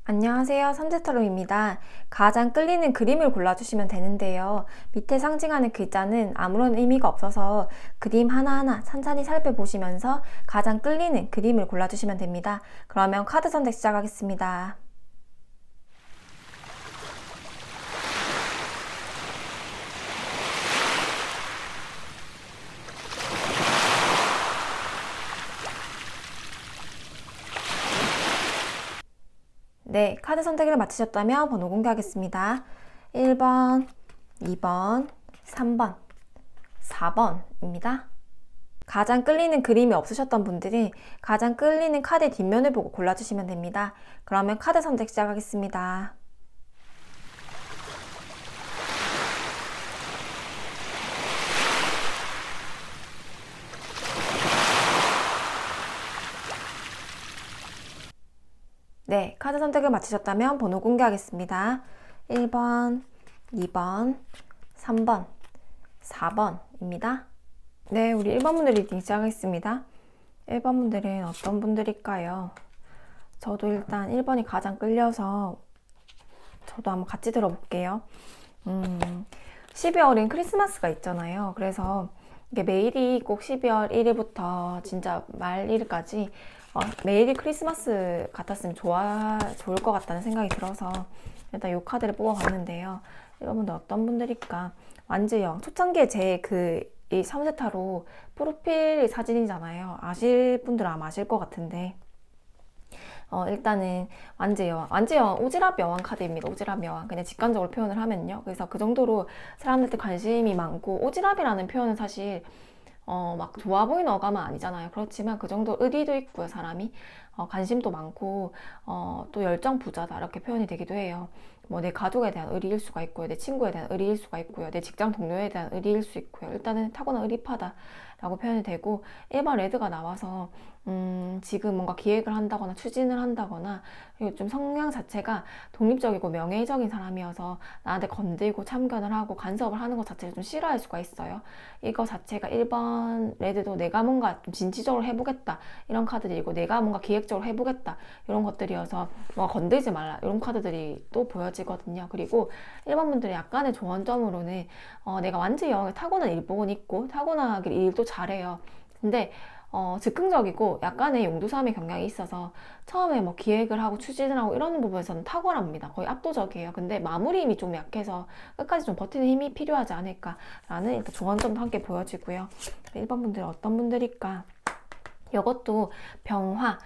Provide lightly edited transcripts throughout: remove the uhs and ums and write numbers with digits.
안녕하세요. 삼재타로입니다. 가장 끌리는 그림을 골라주시면 되는데요. 밑에 상징하는 글자는 아무런 의미가 없어서 그림 하나하나 찬찬히 살펴보시면서 가장 끌리는 그림을 골라주시면 됩니다. 그러면 카드 선택 시작하겠습니다. 네, 카드 선택을 마치셨다면 번호 공개하겠습니다. 1번, 2번, 3번, 4번입니다. 가장 끌리는 그림이 없으셨던 분들은 가장 끌리는 카드의 뒷면을 보고 골라주시면 됩니다. 그러면 카드 선택 시작하겠습니다. 네, 카드 선택을 마치셨다면 번호 공개하겠습니다. 1번, 2번, 3번, 4번입니다. 네, 우리 1번 분들 리딩 시작하겠습니다. 1번 분들은 어떤 분들일까요? 저도 일단 1번이 가장 끌려서 저도 한번 같이 들어볼게요. 12월은 크리스마스가 있잖아요. 그래서 이게 매일이 꼭 12월 1일부터 진짜 말 1일까지 매일이 크리스마스 같았으면 좋을 것 같다는 생각이 들어서 일단 이 카드를 뽑아봤는데요. 여러분들 어떤 분들일까? 완즈영 초창기에 이 삼세타로 프로필 사진이잖아요. 아실 분들은 아마 아실 것 같은데 일단은 완즈여왕 오지랖 여왕 카드입니다. 오지랖 여왕 그냥 직관적으로 표현을 하면요. 그래서 그 정도로 사람들한테 관심이 많고, 오지랖이라는 표현은 사실 막 좋아 보이는 어감은 아니잖아요. 그렇지만 그 정도 의리도 있고요. 사람이 관심도 많고 또 열정 부자다 이렇게 표현이 되기도 해요. 뭐 내 가족에 대한 의리일 수가 있고요, 내 친구에 대한 의리일 수가 있고요, 내 직장 동료에 대한 의리일 수 있고요. 일단은 타고난 의리파다 라고 표현이 되고, 1번 레드가 나와서 지금 뭔가 기획을 한다거나 추진을 한다거나, 그리고 좀 성향 자체가 독립적이고 명예적인 사람이어서 나한테 건들고 참견을 하고 간섭을 하는 것 자체를 좀 싫어할 수가 있어요. 이거 자체가 1번 레드도 내가 뭔가 좀 진취적으로 해보겠다 이런 카드들이고, 내가 뭔가 기획적으로 해보겠다 이런 것들이어서 뭔가 건들지 말라 이런 카드들이 또 보여지거든요. 그리고 1번 분들이 약간의 조언점으로는 내가 완전히 영역에 타고난 일복은 있고 타고나길 일도 잘해요. 근데 즉흥적이고 약간의 용두사함의 경향이 있어서 처음에 뭐 기획을 하고 추진을 하고 이런 부분에서는 탁월합니다. 거의 압도적이에요. 근데 마무리 힘이 좀 약해서 끝까지 좀 버티는 힘이 필요하지 않을까라는 일단 조언점도 함께 보여지고요. 1번 분들은 어떤 분들일까? 이것도 병화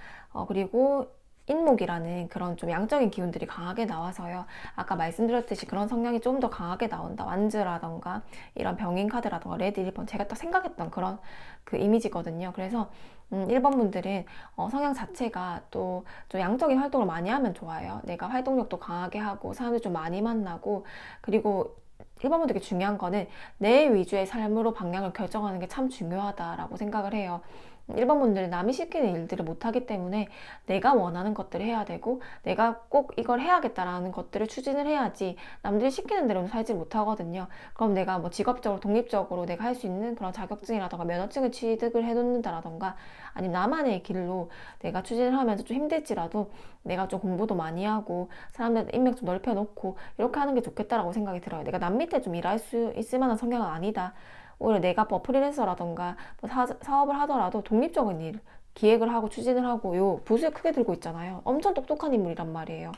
그리고 인목이라는 그런 좀 양적인 기운들이 강하게 나와서요. 아까 말씀드렸듯이 그런 성향이 좀 더 강하게 나온다. 완즈라던가 이런 병인 카드라던가 레드 1번 제가 딱 생각했던 그런 그 이미지거든요. 그래서 1번 분들은 성향 자체가 또 좀 양적인 활동을 많이 하면 좋아요. 내가 활동력도 강하게 하고 사람들 좀 많이 만나고, 그리고 1번 분들께 중요한 거는 내 위주의 삶으로 방향을 결정하는 게 참 중요하다라고 생각을 해요. 1번 분들은 남이 시키는 일들을 못하기 때문에 내가 원하는 것들을 해야 되고, 내가 꼭 이걸 해야겠다라는 것들을 추진을 해야지 남들이 시키는 대로는 살지 못하거든요. 그럼 내가 뭐 직업적으로 독립적으로 내가 할 수 있는 그런 자격증이라던가 면허증을 취득을 해놓는다라던가, 아니면 나만의 길로 내가 추진을 하면서 좀 힘들지라도 내가 좀 공부도 많이 하고 사람들한테 인맥 좀 넓혀놓고 이렇게 하는 게 좋겠다라고 생각이 들어요. 내가 남 밑에 좀 일할 수 있을 만한 성향은 아니다. 오히려 내가 뭐 프리랜서라던가 뭐 사업을 하더라도 독립적인 일, 기획을 하고 추진을 하고 요 붓을 크게 들고 있잖아요. 엄청 똑똑한 인물이란 말이에요.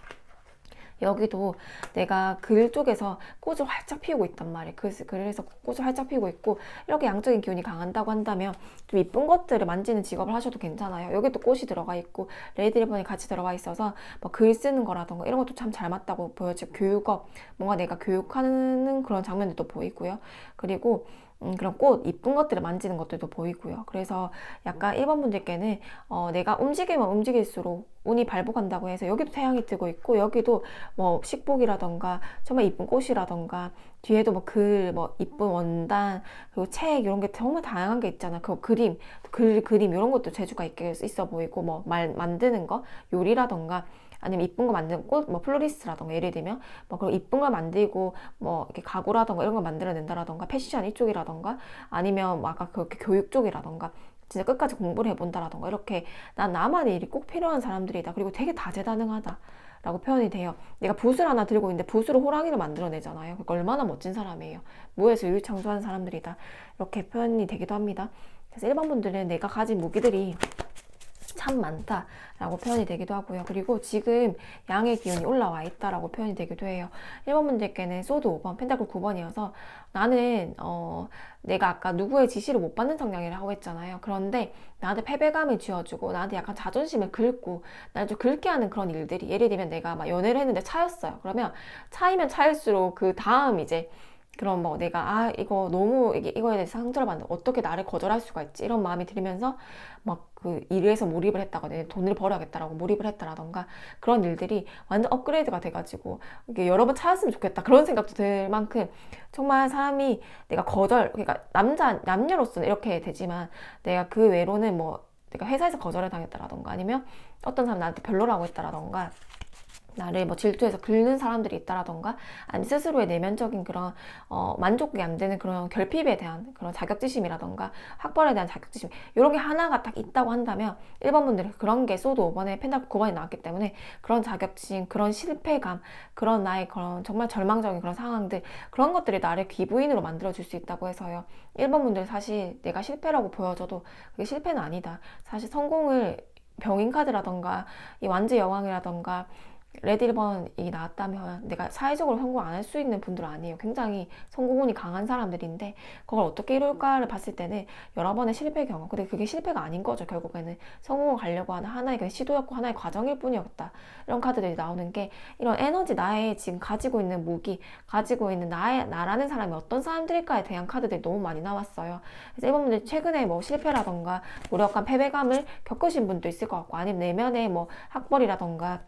여기도 내가 글 쪽에서 꽃을 활짝 피우고 있단 말이에요. 그래서 꽃을 활짝 피우고 있고, 이렇게 양적인 기운이 강한다고 한다면 좀 이쁜 것들을 만지는 직업을 하셔도 괜찮아요. 여기도 꽃이 들어가 있고 레드 리본이 같이 들어가 있어서 뭐 글 쓰는 거라던가 이런 것도 참 잘 맞다고 보여지고, 교육업 뭔가 내가 교육하는 그런 장면들도 보이고요. 그리고 그런 꽃, 이쁜 것들을 만지는 것들도 보이고요. 그래서 약간 1번 분들께는 내가 움직이면 움직일수록 운이 발복한다고 해서 여기도 태양이 뜨고 있고, 여기도 뭐 식복이라던가 정말 이쁜 꽃이라던가 뒤에도 뭐 글, 뭐 이쁜 원단, 그리고 책 이런 게 정말 다양한 게 있잖아. 그 그림 이런 것도 재주가 있어 보이고, 뭐 만드는 거, 요리라던가 아니면 이쁜 거 만드는 꽃, 뭐 플로리스트라던가 예를 들면 뭐 그런 이쁜 걸 만들고 뭐 이렇게 가구라던가 이런 걸 만들어낸다라던가 패션 이쪽이라던가, 아니면 뭐 아까 그렇게 교육 쪽이라던가 진짜 끝까지 공부를 해본다라던가, 이렇게 난 나만의 일이 꼭 필요한 사람들이다. 그리고 되게 다재다능하다 라고 표현이 돼요. 내가 붓을 하나 들고 있는데 붓으로 호랑이를 만들어내잖아요. 그러니까 얼마나 멋진 사람이에요. 무에서 유유창조한 사람들이다. 이렇게 표현이 되기도 합니다. 그래서 1번 분들은 내가 가진 무기들이 참 많다라고 표현이 되기도 하고요. 그리고 지금 양의 기운이 올라와 있다라고 표현이 되기도 해요. 1번 분들께는 소드 5번, 펜타클 9번이어서 나는 내가 아까 누구의 지시를 못 받는 성향이라고 했잖아요. 그런데 나한테 패배감을 쥐어주고 나한테 약간 자존심을 긁고 나를 좀 긁게 하는 그런 일들이, 예를 들면 내가 막 연애를 했는데 차였어요. 그러면 차이면 차일수록 그 다음 이제 그런 뭐 내가 이거 너무 이거에 대해서 상처를 받는 어떻게 나를 거절할 수가 있지 이런 마음이 들면서 막 그 일에서 몰입을 했다거나 돈을 벌어야겠다라고 몰입을 했다라던가 그런 일들이 완전 업그레이드가 돼가지고 이게 여러 번 차였으면 좋겠다 그런 생각도 들 만큼 정말 사람이 내가 그러니까 남녀로서는 이렇게 되지만 내가 그 외로는 뭐 내가 회사에서 거절을 당했다라던가 아니면 어떤 사람 나한테 별로라고 했다라던가 나를 뭐 질투해서 긁는 사람들이 있다라던가 아니 스스로의 내면적인 그런 만족이 안 되는 그런 결핍에 대한 그런 자격지심이라던가 학벌에 대한 자격지심 이런 게 하나가 딱 있다고 한다면 1번 분들은 그런 게 소드 5번에 펜타클 9번이 나왔기 때문에 그런 자격지심 그런 실패감 그런 나의 그런 정말 절망적인 그런 상황들 그런 것들이 나를 귀부인으로 만들어줄 수 있다고 해서요. 1번 분들 사실 내가 실패라고 보여져도 그게 실패는 아니다. 사실 성공을 병인 카드라던가 이 완지 여왕이라던가 레드 1번이 나왔다면 내가 사회적으로 성공 안 할 수 있는 분들은 아니에요. 굉장히 성공운이 강한 사람들인데 그걸 어떻게 이룰까를 봤을 때는 여러 번의 실패 경험 근데 그게 실패가 아닌 거죠. 결국에는 성공을 가려고 하는 하나의 그냥 시도였고 하나의 과정일 뿐이었다. 이런 카드들이 나오는 게 이런 에너지 나의 지금 가지고 있는 무기 가지고 있는 나라는 사람이 어떤 사람들일까에 대한 카드들이 너무 많이 나왔어요. 그래서 이번 분들 최근에 뭐 실패라던가 무력한 패배감을 겪으신 분도 있을 것 같고 아니면 내면에 뭐 학벌이라던가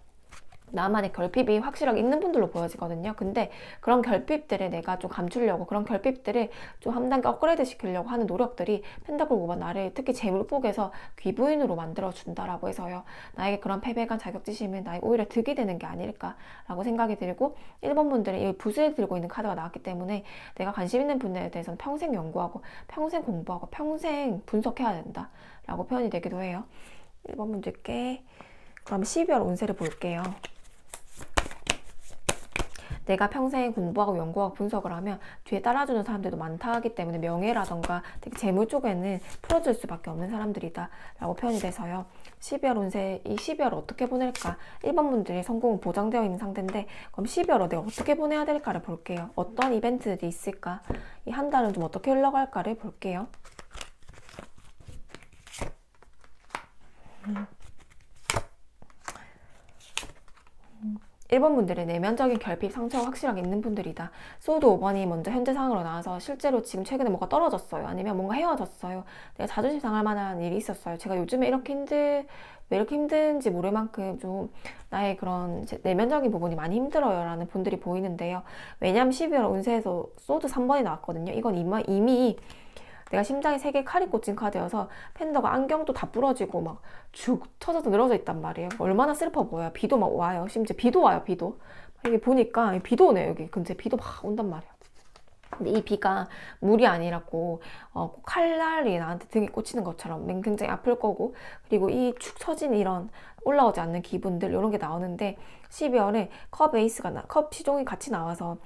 나만의 결핍이 확실하게 있는 분들로 보여지거든요. 근데 그런 결핍들을 내가 좀 감추려고 그런 결핍들을 좀 한 단계 업그레이드 시키려고 하는 노력들이 펜타클 5번 나를 특히 재물복에서 귀부인으로 만들어준다라고 해서요. 나에게 그런 패배감 자격지심은 나에게 오히려 득이 되는 게 아닐까라고 생각이 들고 1번 분들은 이 붓을 들고 있는 카드가 나왔기 때문에 내가 관심 있는 분야에 대해서는 평생 연구하고 평생 공부하고 평생 분석해야 된다라고 표현이 되기도 해요. 1번 분들께 그럼 12월 운세를 볼게요. 내가 평생 공부하고 연구하고 분석을 하면 뒤에 따라주는 사람들도 많다 하기 때문에 명예라던가 특히 재물 쪽에는 풀어줄 수밖에 없는 사람들이다 라고 표현이 돼서요. 12월 운세, 이 12월 어떻게 보낼까? 1번 분들이 성공은 보장되어 있는 상태인데 그럼 12월을 내가 어떻게 보내야 될까를 볼게요. 어떤 이벤트들이 있을까? 이 한 달은 좀 어떻게 흘러갈까를 볼게요. 1번 분들은 내면적인 결핍, 상처가 확실하게 있는 분들이다. 소드 5번이 먼저 현재 상황으로 나와서 실제로 지금 최근에 뭐가 떨어졌어요. 아니면 뭔가 헤어졌어요. 내가 자존심 상할 만한 일이 있었어요. 제가 요즘에 왜 이렇게 힘든지 모를 만큼 좀 나의 그런 내면적인 부분이 많이 힘들어요 라는 분들이 보이는데요. 왜냐면 12월 운세에서 소드 3번이 나왔거든요. 이건 이미 내가 심장에 3개 칼이 꽂힌 카드여서 팬더가 안경도 다 부러지고 막 죽 터져서 늘어져 있단 말이에요. 얼마나 슬퍼 보여요. 비도 막 와요. 심지어 비도 와요. 비도. 이게 보니까 비도 오네요. 여기 근처에 비도 막 온단 말이에요. 근데 이 비가 물이 아니라고 칼날이 나한테 등에 꽂히는 것처럼 굉장히 아플 거고 그리고 이 축 처진 이런 올라오지 않는 기분들 이런 게 나오는데 12월에 컵 시종이 같이 나와서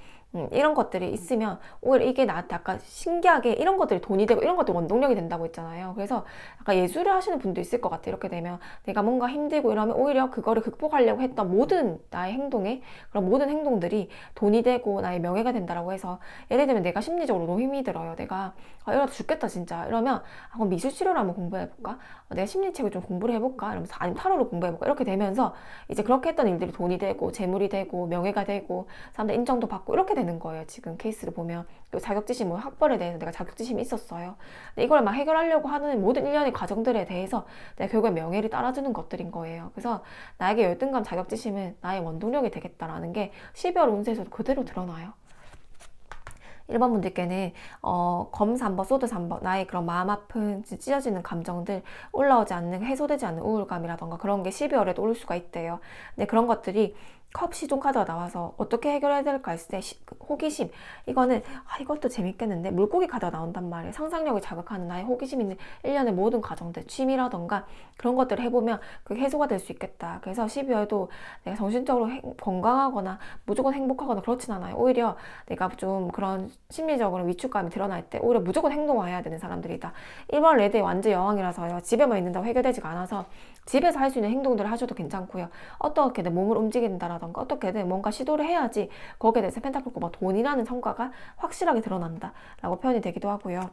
이런 것들이 있으면 오히려 이게 나한테 아까 신기하게 이런 것들이 돈이 되고 이런 것들이 원동력이 된다고 했잖아요. 그래서 아까 예술을 하시는 분도 있을 것 같아요. 이렇게 되면 내가 뭔가 힘들고 이러면 오히려 그거를 극복하려고 했던 모든 나의 행동에 그런 모든 행동들이 돈이 되고 나의 명예가 된다라고 해서 예를 들면 내가 심리적으로 너무 힘이 들어요. 내가 이러다 죽겠다 진짜 이러면 그럼 미술 치료를 한번 공부해볼까? 내가 심리책을 좀 공부를 해볼까? 이러면서 아니면 타로를 공부해볼까? 이렇게 되면서 이제 그렇게 했던 일들이 돈이 되고 재물이 되고 명예가 되고 사람들 인정도 받고 이렇게 되는 거예요. 지금 케이스를 보면 자격지심, 뭐 학벌에 대해서 내가 자격지심이 있었어요. 근데 이걸 막 해결하려고 하는 모든 일련의 과정들에 대해서 내가 결국에 명예를 따라주는 것들인 거예요. 그래서 나에게 열등감, 자격지심은 나의 원동력이 되겠다라는 게 12월 운세에서도 그대로 드러나요. 1번 분들께는 검 3번, 소드 3번 나의 그런 마음 아픈 찢어지는 감정들 올라오지 않는 해소되지 않는 우울감이라던가 그런 게 12월에도 올 수가 있대요. 근데 그런 것들이 컵 시종 카드가 나와서 어떻게 해결해야 될까 했을 때 호기심, 이거는 이것도 재밌겠는데, 물고기 카드가 나온단 말이에요. 상상력을 자극하는 나의 호기심 있는 일련의 모든 과정들, 취미라던가 그런 것들을 해보면 그게 해소가 될 수 있겠다. 그래서 12월도 내가 정신적으로 건강하거나 무조건 행복하거나 그렇진 않아요. 오히려 내가 좀 그런 심리적으로 위축감이 드러날 때 오히려 무조건 행동해야 되는 사람들이다. 1번 레드의 완전 여왕이라서요, 집에만 있는다고 해결되지가 않아서 집에서 할 수 있는 행동들을 하셔도 괜찮고요. 어떻게든 몸을 움직인다라던가 어떻게든 뭔가 시도를 해야지 거기에 대해서 펜타클 막 돈이라는 성과가 확실하게 드러난다라고 표현이 되기도 하고요.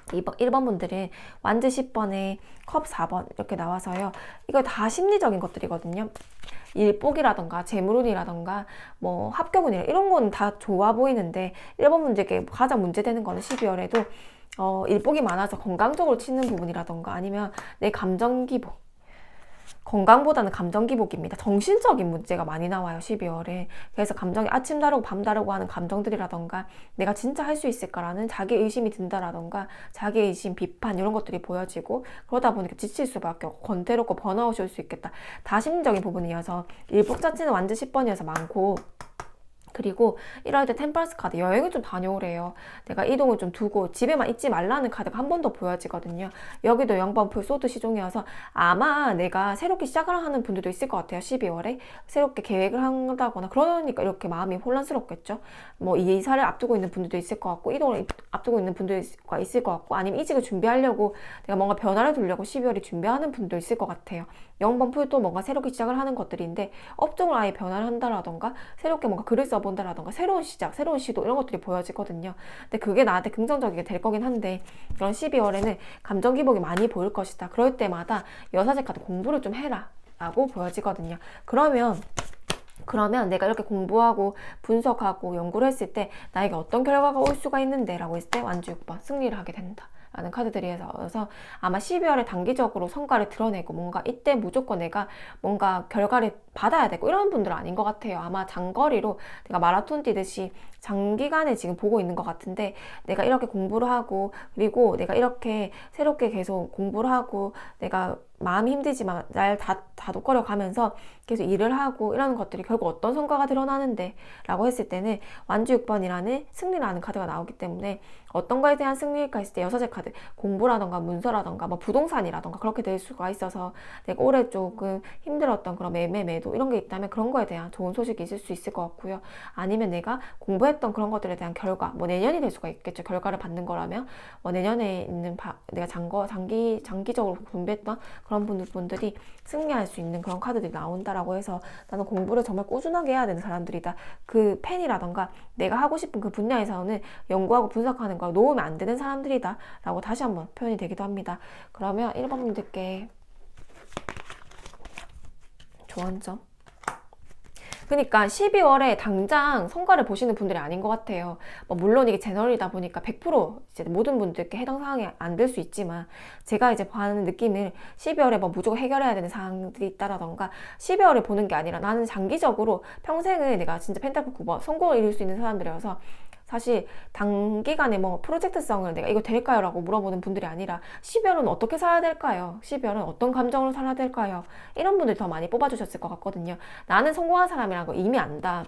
1번 분들은 완즈 10번에 컵 4번 이렇게 나와서요. 이거 다 심리적인 것들이거든요. 일복이라던가 재물운이라던가 뭐 합격운이라 이런 거는 다 좋아 보이는데, 1번 분들께 가장 문제되는 거는 12월에도 일복이 많아서 건강적으로 치는 부분이라던가 아니면 내 감정 기복, 건강보다는 감정 기복입니다. 정신적인 문제가 많이 나와요, 12월에. 그래서 감정이 아침 다르고 밤 다르고 하는 감정들이라던가 내가 진짜 할 수 있을까라는 자기 의심이 든다라던가 자기 의심, 비판 이런 것들이 보여지고, 그러다 보니까 지칠 수밖에 없고 권태롭고 번아웃이 올 수 있겠다. 다 심리적인 부분이어서 일복 자체는 완전 10번이어서 많고, 그리고 이럴 때 템퍼런스 카드, 여행을 좀 다녀오래요. 내가 이동을 좀 두고 집에만 있지 말라는 카드가 한 번 더 보여지거든요. 여기도 0번 풀 소드 시종이어서 아마 내가 새롭게 시작을 하는 분들도 있을 것 같아요. 12월에 새롭게 계획을 한다거나 그러니까 이렇게 마음이 혼란스럽겠죠. 뭐 이사를 앞두고 있는 분들도 있을 것 같고, 이동을 앞두고 있는 분들과 있을 것 같고, 아니면 이직을 준비하려고 내가 뭔가 변화를 주려고 12월에 준비하는 분도 있을 것 같아요. 0번 풀도 뭔가 새롭게 시작을 하는 것들인데, 업종을 아예 변화를 한다라던가 새롭게 뭔가 글을 써본다라던가 새로운 시작, 새로운 시도 이런 것들이 보여지거든요. 근데 그게 나한테 긍정적이게 될 거긴 한데, 그런 12월에는 감정 기복이 많이 보일 것이다. 그럴 때마다 여사제 카드 공부를 좀 해라 라고 보여지거든요. 그러면 내가 이렇게 공부하고 분석하고 연구를 했을 때 나에게 어떤 결과가 올 수가 있는데 라고 했을 때 완주 6번 승리를 하게 된다 라는 카드들이어서 아마 12월에 단기적으로 성과를 드러내고 뭔가 이때 무조건 내가 뭔가 결과를 받아야 되고 이런 분들은 아닌 것 같아요. 아마 장거리로 내가 마라톤 뛰듯이 장기간에 지금 보고 있는 것 같은데, 내가 이렇게 공부를 하고 그리고 내가 이렇게 새롭게 계속 공부를 하고 내가 마음이 힘들지만 날 다독거려 가면서 계속 일을 하고 이런 것들이 결국 어떤 성과가 드러나는데 라고 했을 때는 완주 6번이라는 승리라는 카드가 나오기 때문에 어떤 거에 대한 승리일까 했을 때 여섯째 카드, 공부라던가 문서라던가 뭐 부동산이라던가 그렇게 될 수가 있어서 내가 올해 조금 힘들었던 그런 매매도 이런 게 있다면 그런 거에 대한 좋은 소식이 있을 수 있을 것 같고요. 아니면 내가 공부했던 그런 것들에 대한 결과, 뭐 내년이 될 수가 있겠죠. 결과를 받는 거라면 뭐 내년에 있는 내가 장기적으로 공부했던 그런 분들이 승리할 수 있는 그런 카드들이 나온다라고 해서 나는 공부를 정말 꾸준하게 해야 되는 사람들이다. 그 펜이라던가 내가 하고 싶은 그 분야에서는 연구하고 분석하는 걸 놓으면 안 되는 사람들이다 라고 다시 한번 표현이 되기도 합니다. 그러면 1번 분들께 조언점. 그러니까 12월에 당장 성과를 보시는 분들이 아닌 것 같아요. 뭐 물론 이게 제너럴이다 보니까 100% 이제 모든 분들께 해당 사항이 안 될 수 있지만, 제가 이제 봐는 느낌은 12월에 뭐 무조건 해결해야 되는 사항들이 있다라던가 12월에 보는 게 아니라 나는 장기적으로 평생을 내가 진짜 펜타클 9번 성공을 이룰 수 있는 사람들이어서, 사실 단기간에 뭐 프로젝트성을 내가 이거 될까요? 라고 물어보는 분들이 아니라 12월은 어떻게 살아야 될까요? 12월은 어떤 감정으로 살아야 될까요? 이런 분들이 더 많이 뽑아주셨을 것 같거든요. 나는 성공한 사람이라는 거 이미 안다.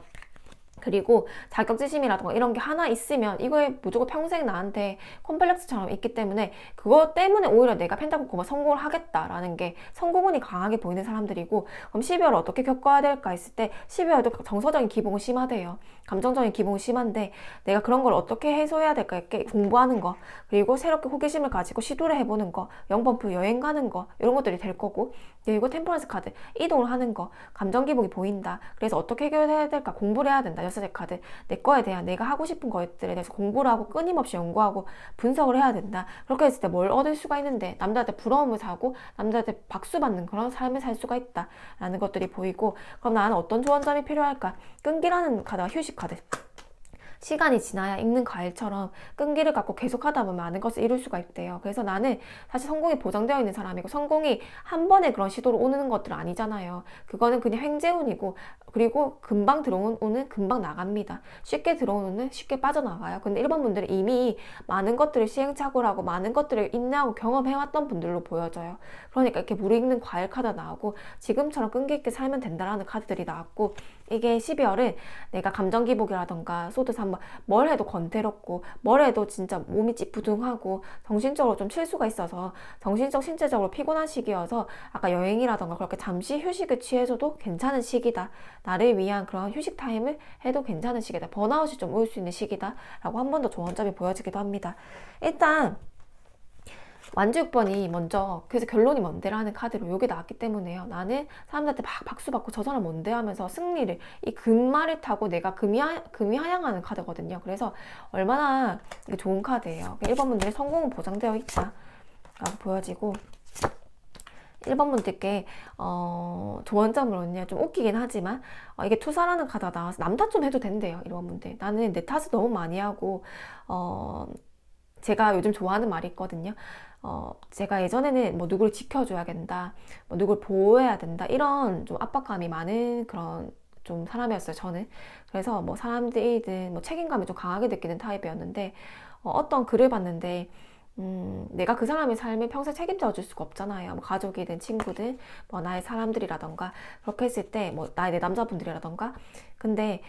그리고 자격지심이라던가 이런 게 하나 있으면 이거에 무조건 평생 나한테 콤플렉스처럼 있기 때문에 그것 때문에 오히려 내가 펜타클 9번 성공을 하겠다라는 게 성공운이 강하게 보이는 사람들이고, 그럼 12월을 어떻게 겪어야 될까 했을 때 12월도 정서적인 기복은 심하대요. 감정적인 기복은 심한데 내가 그런 걸 어떻게 해소해야 될까 이렇게 공부하는 거, 그리고 새롭게 호기심을 가지고 시도를 해보는 거, 0번프 여행 가는 거 이런 것들이 될 거고, 그리고 템퍼런스 카드 이동을 하는 거, 감정 기복이 보인다. 그래서 어떻게 해결해야 될까 공부를 해야 된다. 여섯째 카드 내 거에 대한 내가 하고 싶은 것들에 대해서 공부를 하고 끊임없이 연구하고 분석을 해야 된다. 그렇게 했을 때 뭘 얻을 수가 있는데 남들한테 부러움을 사고 남들한테 박수 받는 그런 삶을 살 수가 있다 라는 것들이 보이고, 그럼 나는 어떤 조언점이 필요할까? 끈기라는 카드와 휴식 카드. 시간이 지나야 익는 과일처럼 끈기를 갖고 계속 하다 보면 많은 것을 이룰 수가 있대요. 그래서 나는 사실 성공이 보장되어 있는 사람이고, 성공이 한 번에 그런 시도로 오는 것들은 아니잖아요. 그거는 그냥 횡재운이고, 그리고 금방 들어온 운은 금방 나갑니다. 쉽게 들어온 운은 쉽게 빠져나가요. 근데 1번 분들은 이미 많은 것들을 시행착오하고 많은 것들을 인내하고 경험해왔던 분들로 보여져요. 그러니까 이렇게 무르익는 과일 카드 나오고 지금처럼 끈기 있게 살면 된다라는 카드들이 나왔고, 이게 12월은 내가 감정 기복이라던가 소드 한번 뭘 해도 권태롭고 뭘 해도 진짜 몸이 찌뿌둥하고 정신적으로 좀 칠수가 있어서 정신적 신체적으로 피곤한 시기여서 아까 여행이라던가 그렇게 잠시 휴식을 취해줘도 괜찮은 시기다. 나를 위한 그런 휴식 타임을 해도 괜찮은 시기다. 번아웃이 좀 올 수 있는 시기다 라고 한 번 더 좋은 점이 보여지기도 합니다. 일단 완주 6번이 먼저 그래서 결론이 뭔데라는 카드로 요게 나왔기 때문에요. 나는 사람들한테 막 박수 받고 저 사람 뭔데 하면서 승리를 이 금말을 타고 내가 금이 하향하는 카드거든요. 그래서 얼마나 이게 좋은 카드예요. 1번 분들의 성공은 보장되어 있다 라고 보여지고 1번 분들께 조언점으로는요 좀 웃기긴 하지만 이게 투사라는 카드가 나와서 남탓 좀 해도 된대요. 1번 분들 나는 내 탓을 너무 많이 하고 제가 요즘 좋아하는 말이 있거든요. 제가 예전에는 뭐 누구를 지켜줘야 된다, 뭐 누구를 보호해야 된다, 이런 좀 압박감이 많은 그런 좀 사람이었어요, 저는. 그래서 뭐 사람들이든 뭐 책임감이 좀 강하게 느끼는 타입이었는데, 어떤 글을 봤는데, 내가 그 사람의 삶을 평생 책임져 줄 수가 없잖아요. 뭐 가족이든 친구든 뭐 나의 사람들이라던가 그렇게 했을 때 뭐 나의 내 남자분들이라던가 근데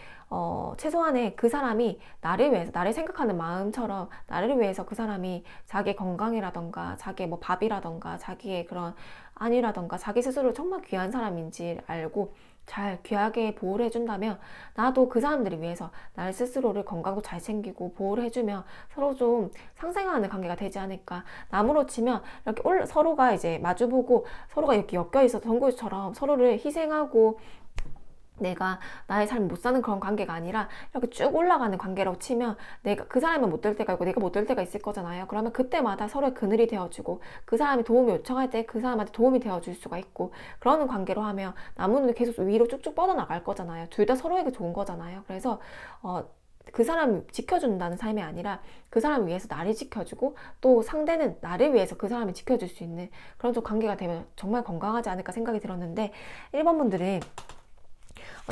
최소한의 그 사람이 나를 위해서 나를 생각하는 마음처럼 나를 위해서 그 사람이 자기의 건강이라던가 자기의 뭐 밥이라던가 자기의 그런 안이라던가 자기 스스로 정말 귀한 사람인지 알고 잘 귀하게 보호를 해준다면 나도 그 사람들을 위해서 나를 스스로를 건강도 잘 챙기고 보호를 해주면 서로 좀 상생하는 관계가 되지 않을까. 나무로 치면 이렇게 서로가 이제 마주보고 서로가 이렇게 엮여 있어서 동굴처럼 서로를 희생하고 내가 나의 삶을 못 사는 그런 관계가 아니라 이렇게 쭉 올라가는 관계라고 치면 내가 그 사람은 못 될 때가 있고 내가 못 될 때가 있을 거잖아요. 그러면 그때마다 서로의 그늘이 되어주고 그 사람이 도움을 요청할 때 그 사람한테 도움이 되어줄 수가 있고 그러는 관계로 하면 나무는 계속 위로 쭉쭉 뻗어나갈 거잖아요. 둘 다 서로에게 좋은 거잖아요. 그래서 그 사람을 지켜준다는 삶이 아니라 그 사람을 위해서 나를 지켜주고 또 상대는 나를 위해서 그 사람을 지켜줄 수 있는 그런 좀 관계가 되면 정말 건강하지 않을까 생각이 들었는데 1번 분들은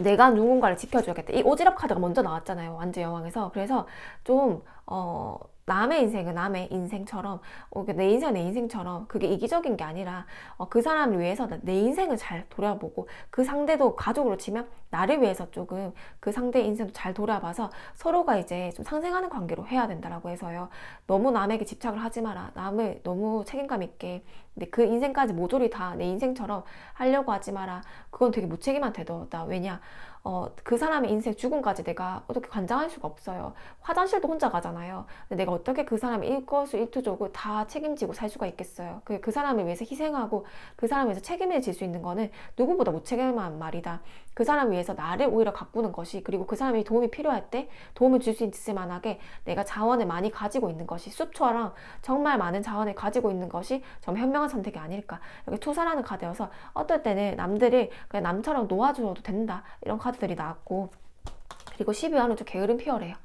내가 누군가를 지켜줘야겠다. 이 오지랖 카드가 먼저 나왔잖아요. 완주 여왕에서. 그래서 좀, 남의 인생은 남의 인생처럼, 내 인생은 내 인생처럼, 그게 이기적인 게 아니라, 그 사람을 위해서 내 인생을 잘 돌아보고, 그 상대도 가족으로 치면, 나를 위해서 조금 그 상대의 인생도 잘 돌아봐서 서로가 이제 좀 상생하는 관계로 해야 된다라고 해서요. 너무 남에게 집착을 하지 마라. 남을 너무 책임감 있게, 근데 그 인생까지 모조리 다 내 인생처럼 하려고 하지 마라. 그건 되게 무책임한 태도다. 왜냐? 그 사람의 인생 죽음까지 내가 어떻게 관장할 수가 없어요. 화장실도 혼자 가잖아요. 근데 내가 어떻게 그 사람의 일거수일투족을 다 책임지고 살 수가 있겠어요. 그 사람을 위해서 희생하고 그 사람을 위해서 책임을 질 수 있는 거는 누구보다 무책임한 말이다. 그 사람을 위해서 나를 오히려 가꾸는 것이 그리고 그 사람이 도움이 필요할 때 도움을 줄 수 있을 만하게 내가 자원을 많이 가지고 있는 것이 숲처럼 정말 많은 자원을 가지고 있는 것이 좀 현명한 선택이 아닐까. 이렇게 투사라는 카드여서 어떨 때는 남들을 그냥 남처럼 놓아줘도 된다. 이런 카드들이 나왔고 그리고 12월은 좀 게으름 피어래요.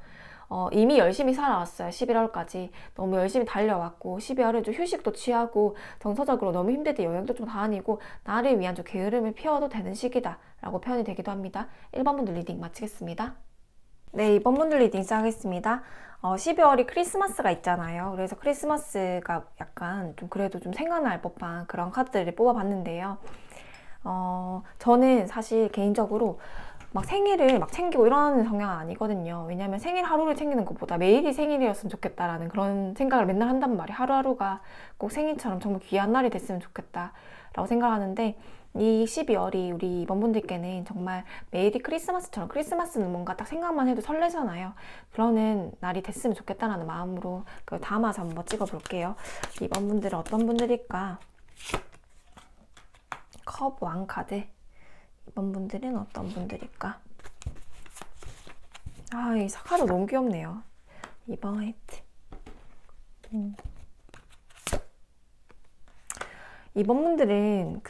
이미 열심히 살아왔어요. 11월까지. 너무 열심히 달려왔고, 12월은 좀 휴식도 취하고, 정서적으로 너무 힘들 때 여행도 좀 다니고, 나를 위한 좀 게으름을 피워도 되는 시기다. 라고 표현이 되기도 합니다. 1번 분들 리딩 마치겠습니다. 네, 2번 분들 리딩 시작하겠습니다. 12월이 크리스마스가 있잖아요. 그래서 크리스마스가 약간 좀 그래도 좀 생각날 법한 그런 카드들을 뽑아봤는데요. 저는 사실 개인적으로 막 생일을 막 챙기고 이러는 성향은 아니거든요. 왜냐면 생일 하루를 챙기는 것보다 매일이 생일이었으면 좋겠다라는 그런 생각을 맨날 한단 말이에요. 하루하루가 꼭 생일처럼 정말 귀한 날이 됐으면 좋겠다라고 생각하는데 이 12월이 우리 이번 분들께는 정말 매일이 크리스마스처럼 크리스마스는 뭔가 딱 생각만 해도 설레잖아요. 그러는 날이 됐으면 좋겠다라는 마음으로 그걸 담아서 한번 찍어볼게요. 이번 분들은 어떤 분들일까? 컵 왕 카드. 이번 분들은 어떤 분들일까? 이 카드 너무 귀엽네요. 2번 화이트. 이번 분들은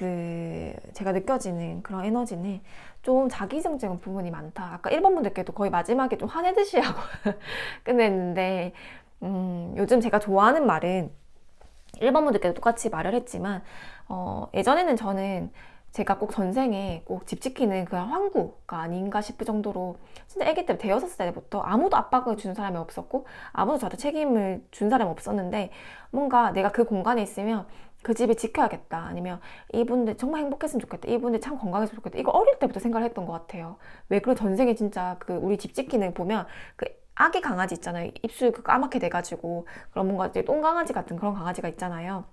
제가 느껴지는 그런 에너지는 좀 자기정적인 부분이 많다. 아까 1번 분들께도 거의 마지막에 좀 화내듯이 하고 끝냈는데, 요즘 제가 좋아하는 말은 1번 분들께도 똑같이 말을 했지만, 예전에는 저는 제가 꼭 전생에 꼭 집 지키는 그런 황구가 아닌가 싶을 정도로 진짜 아기 때 대여섯 살 때부터 아무도 압박을 주는 사람이 없었고 아무도 저한테 책임을 준 사람이 없었는데 뭔가 내가 그 공간에 있으면 그 집을 지켜야겠다. 아니면 이분들 정말 행복했으면 좋겠다. 이분들 참 건강했으면 좋겠다. 이거 어릴 때부터 생각을 했던 것 같아요. 왜 그런 전생에 진짜 그 우리 집 지키는 보면 그 아기 강아지 있잖아요. 입술 그 까맣게 돼가지고 그런 뭔가 이제 똥강아지 같은 그런 강아지가 있잖아요.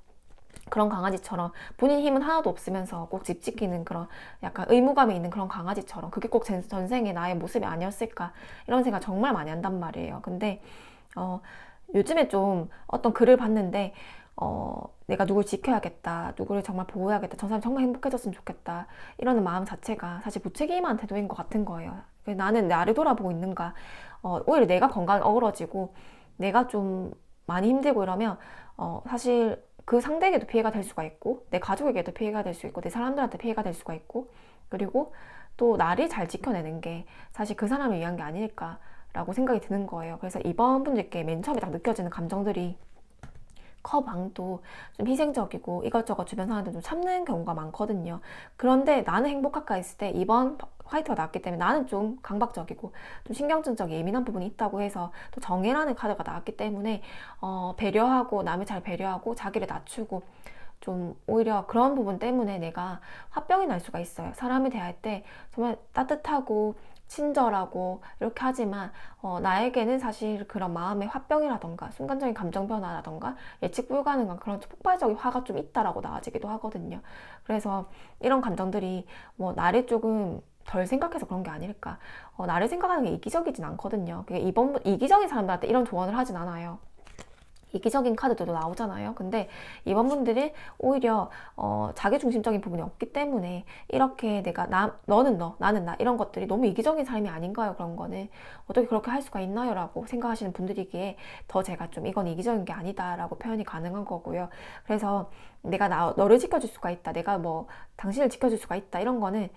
그런 강아지처럼 본인 힘은 하나도 없으면서 꼭 집 지키는 그런 약간 의무감이 있는 그런 강아지처럼 그게 꼭 전생에 나의 모습이 아니었을까 이런 생각 정말 많이 한단 말이에요. 근데 요즘에 좀 어떤 글을 봤는데 내가 누굴 지켜야겠다, 누구를 정말 보호해야겠다, 저 사람 정말 행복해졌으면 좋겠다 이러는 마음 자체가 사실 부처님한 태도인 것 같은 거예요. 나는 나를 돌아보고 있는가, 오히려 내가 건강이 어그러지고 내가 좀 많이 힘들고 이러면 사실 그 상대에게도 피해가 될 수가 있고 내 가족에게도 피해가 될 수 있고 내 사람들한테 피해가 될 수가 있고 그리고 또 나를 잘 지켜내는 게 사실 그 사람을 위한 게 아닐까라고 생각이 드는 거예요. 그래서 이번 분들께 맨 처음에 딱 느껴지는 감정들이 커방도 좀 희생적이고 이것저것 주변 사람들 좀 참는 경우가 많거든요. 그런데 나는 행복할까 했을 때 이번 화이트가 나왔기 때문에 나는 좀 강박적이고 좀 신경전적이 예민한 부분이 있다고 해서 또 정해라는 카드가 나왔기 때문에 배려하고 남을 잘 배려하고 자기를 낮추고 좀 오히려 그런 부분 때문에 내가 화병이 날 수가 있어요. 사람을 대할 때 정말 따뜻하고 친절하고 이렇게 하지만 나에게는 사실 그런 마음의 화병이라던가 순간적인 감정 변화라던가 예측 불가능한 그런 폭발적인 화가 좀 있다라고 나와지기도 하거든요. 그래서 이런 감정들이 뭐 나를 조금 덜 생각해서 그런 게 아닐까. 나를 생각하는 게 이기적이진 않거든요. 이기적인 사람들한테 이런 조언을 하진 않아요. 이기적인 카드들도 나오잖아요. 근데 이번 분들이 오히려 자기중심적인 부분이 없기 때문에 이렇게 내가 너는 너, 나는 나 이런 것들이 너무 이기적인 삶이 아닌가요? 그런 거는 어떻게 그렇게 할 수가 있나요? 라고 생각하시는 분들이기에 더 제가 좀 이건 이기적인 게 아니다 라고 표현이 가능한 거고요. 그래서 내가 너를 지켜줄 수가 있다. 내가 뭐 당신을 지켜줄 수가 있다. 이런 거는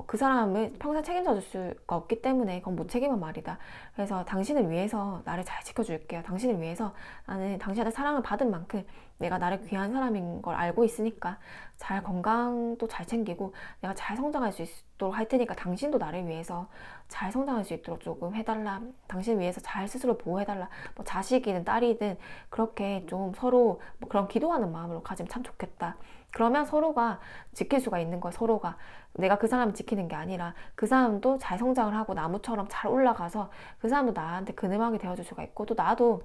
그 사람을 평생 책임져 줄 수가 없기 때문에 그건 못 책임한 말이다. 그래서 당신을 위해서 나를 잘 지켜줄게요. 당신을 위해서 나는 당신한테 사랑을 받은 만큼 내가 나를 귀한 사람인 걸 알고 있으니까 잘 건강도 잘 챙기고 내가 잘 성장할 수 있도록 할 테니까 당신도 나를 위해서 잘 성장할 수 있도록 조금 해달라. 당신 위해서 잘 스스로 보호해달라. 뭐 자식이든 딸이든 그렇게 좀 서로 뭐 그런 기도하는 마음으로 가지면 참 좋겠다. 그러면 서로가 지킬 수가 있는 거야. 서로가 내가 그 사람을 지키는 게 아니라 그 사람도 잘 성장을 하고 나무처럼 잘 올라가서 그 사람도 나한테 그늘막이 되어줄 수가 있고 또 나도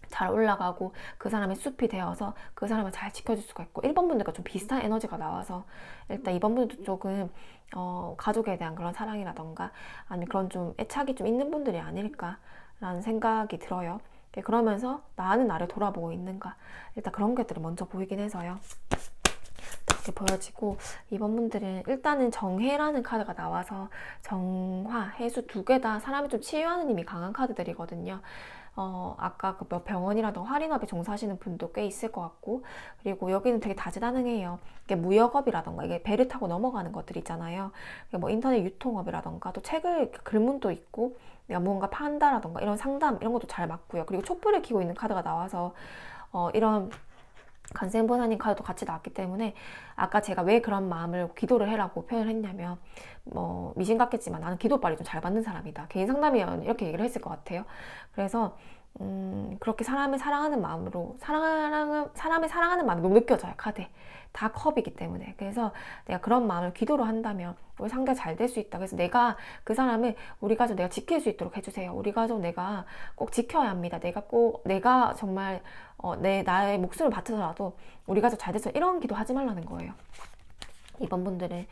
잘 올라가고 그 사람의 숲이 되어서 그 사람을 잘 지켜줄 수가 있고 1번 분들과 좀 비슷한 에너지가 나와서 일단 2번 분들도 조금 가족에 대한 그런 사랑이라던가 아니면 그런 좀 애착이 좀 있는 분들이 아닐까라는 생각이 들어요. 그러면서 나는 나를 돌아보고 있는가 일단 그런 것들이 먼저 보이긴 해서요. 이렇게 보여지고 이번 분들은 일단은 정해라는 카드가 나와서 정화, 해수 두 개 다 사람이 좀 치유하는 힘이 강한 카드들이거든요. 아까 그 병원이라던가 할인업에 종사하시는 분도 꽤 있을 것 같고 그리고 여기는 되게 다재다능해요. 이게 무역업이라던가 이게 배를 타고 넘어가는 것들이 있잖아요. 뭐 인터넷 유통업이라던가 또 책을 글문도 있고 내가 무언가 판다라던가 이런 상담 이런 것도 잘 맞고요. 그리고 촛불을 켜고 있는 카드가 나와서 이런 관세음보살님 카드도 같이 나왔기 때문에 아까 제가 왜 그런 마음을 기도를 해라고 표현을 했냐면 뭐 미신 같겠지만 나는 기도빨이 좀 잘 받는 사람이다. 개인 상담이면 이렇게 얘기를 했을 것 같아요. 그래서 그렇게 사람을 사랑하는 마음으로 사람을 사랑하는 마음이 너무 느껴져요. 카드에 다 컵이기 때문에. 그래서 내가 그런 마음을 기도로 한다면 우리 상대가 잘 될 수 있다. 그래서 내가 그 사람을 우리 가족 내가 지킬 수 있도록 해주세요. 우리 가족 내가 꼭 지켜야 합니다. 내가 정말 나의 목숨을 바쳐서라도 우리 가족 잘 돼서 이런 기도 하지 말라는 거예요. 이번 분들은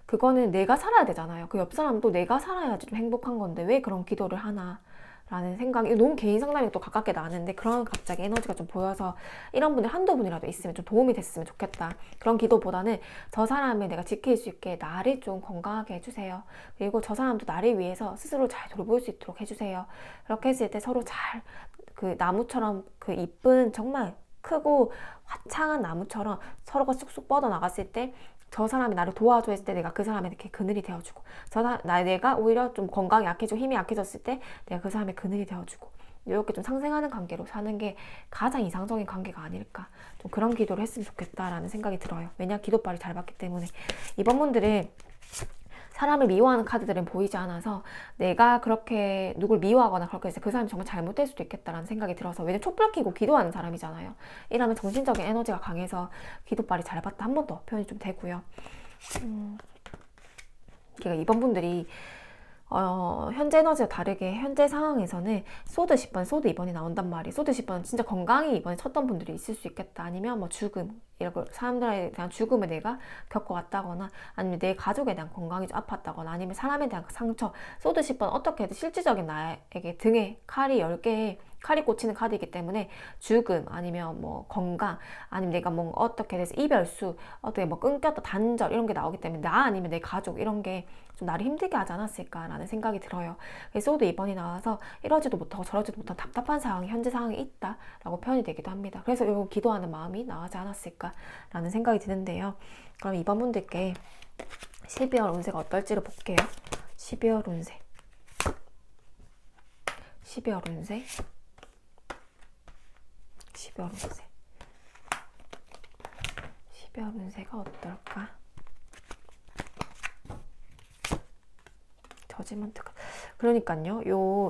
그거는 내가 살아야 되잖아요. 그 옆 사람도 내가 살아야지 좀 행복한 건데 왜 그런 기도를 하나 라는 생각이 너무 개인 상담이 또 가깝게 나는데 그런 갑자기 에너지가 좀 보여서 이런 분들 한두 분이라도 있으면 좀 도움이 됐으면 좋겠다. 그런 기도보다는 저 사람을 내가 지킬 수 있게 나를 좀 건강하게 해주세요. 그리고 저 사람도 나를 위해서 스스로 잘 돌볼 수 있도록 해주세요. 그렇게 했을 때 서로 잘 그 나무처럼 그 이쁜 정말 크고 화창한 나무처럼 서로가 쑥쑥 뻗어나갔을 때 저 사람이 나를 도와줘 했을 때 내가 그 사람에게 이렇게 그늘이 되어주고 내가 오히려 좀 건강이 약해지고 힘이 약해졌을 때 내가 그 사람의 그늘이 되어주고 이렇게 좀 상생하는 관계로 사는 게 가장 이상적인 관계가 아닐까 좀 그런 기도를 했으면 좋겠다라는 생각이 들어요. 왜냐 기도빨이 잘 받기 때문에 이번 분들은 사람을 미워하는 카드들은 보이지 않아서 내가 그렇게 누굴 미워하거나 그렇게 해서 그 사람이 정말 잘못될 수도 있겠다라는 생각이 들어서, 왜냐면 촛불 켜고 기도하는 사람이잖아요. 이러면 정신적인 에너지가 강해서 기도빨이 잘 받다 한 번 더 표현이 좀 되고요. 그러니까 이번 분들이 현재 에너지와 다르게 현재 상황에서는 소드 10번, 소드 2번이 나온단 말이에요. 소드 10번은 진짜 건강히 이번에 쳤던 분들이 있을 수 있겠다. 아니면 뭐 죽음, 이런 걸 사람들에 대한 죽음을 내가 겪어왔다거나, 아니면 내 가족에 대한 건강이 좀 아팠다거나, 아니면 사람에 대한 상처. 소드 10번 어떻게든 실질적인 나에게 등에 칼이 10개의 칼이 꽂히는 카드이기 때문에 죽음, 아니면 뭐 건강, 아니면 내가 뭔가 어떻게 돼서 이별수, 어떻게 뭐 끊겼다, 단절, 이런 게 나오기 때문에 나 아니면 내 가족, 이런 게 좀 나를 힘들게 하지 않았을까라는 생각이 들어요. 소드 2번이 나와서 이러지도 못하고 저러지도 못한 답답한 상황이, 현재 상황이 있다라고 표현이 되기도 합니다. 그래서 이거 기도하는 마음이 나오지 않았을까라는 생각이 드는데요. 그럼 이번 분들께 12월 운세가 어떨지를 볼게요. 12월 운세. 12월 운세. 12월 운세. 12월 운세가 어떨까? 저지먼트가. 그러니까요.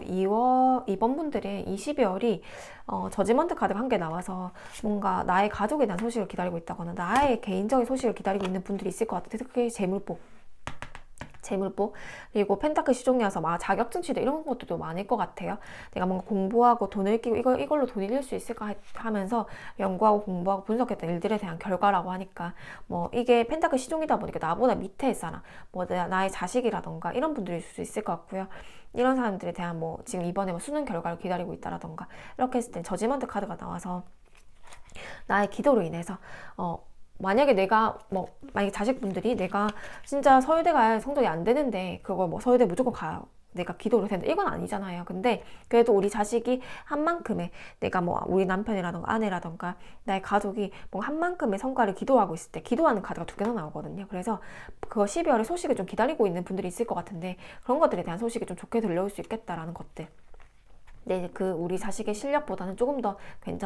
이번 분들의 이 12월이 저지먼트 카드가 한 개 나와서 뭔가 나의 가족에 대한 소식을 기다리고 있다거나 나의 개인적인 소식을 기다리고 있는 분들이 있을 것 같아요. 특히 재물복, 그리고 펜타클 시종이어서 막 자격증 취득 이런 것도 많을 것 같아요. 내가 뭔가 공부하고 돈을 끼고 이걸로 돈 잃을 수 있을까 하면서 연구하고 공부하고 분석했던 일들에 대한 결과라고 하니까, 뭐 이게 펜타클 시종이다 보니까 나보다 밑에 사람, 뭐 나의 자식이라던가 이런 분들일 수 있을 것 같고요. 이런 사람들에 대한 뭐 지금 이번에 뭐 수능 결과를 기다리고 있다라던가 이렇게 했을 때 저지먼트 카드가 나와서 나의 기도로 인해서 만약에 만약에 자식분들이 내가 진짜 서울대 갈 성적이 안 되는데 그걸 뭐 서울대 무조건 가요, 내가 기도를 된다, 이건 아니잖아요. 근데 그래도 우리 자식이 한 만큼의, 내가 뭐 우리 남편이라던가 아내라던가 나의 가족이 뭐 한 만큼의 성과를 기도하고 있을 때 기도하는 카드가 2개나 나오거든요. 그래서 그거 12월에 소식을 좀 기다리고 있는 분들이 있을 것 같은데, 그런 것들에 대한 소식이 좀 좋게 들려올 수 있겠다라는 것들. 네, 우리 자식의 실력보다는 조금 더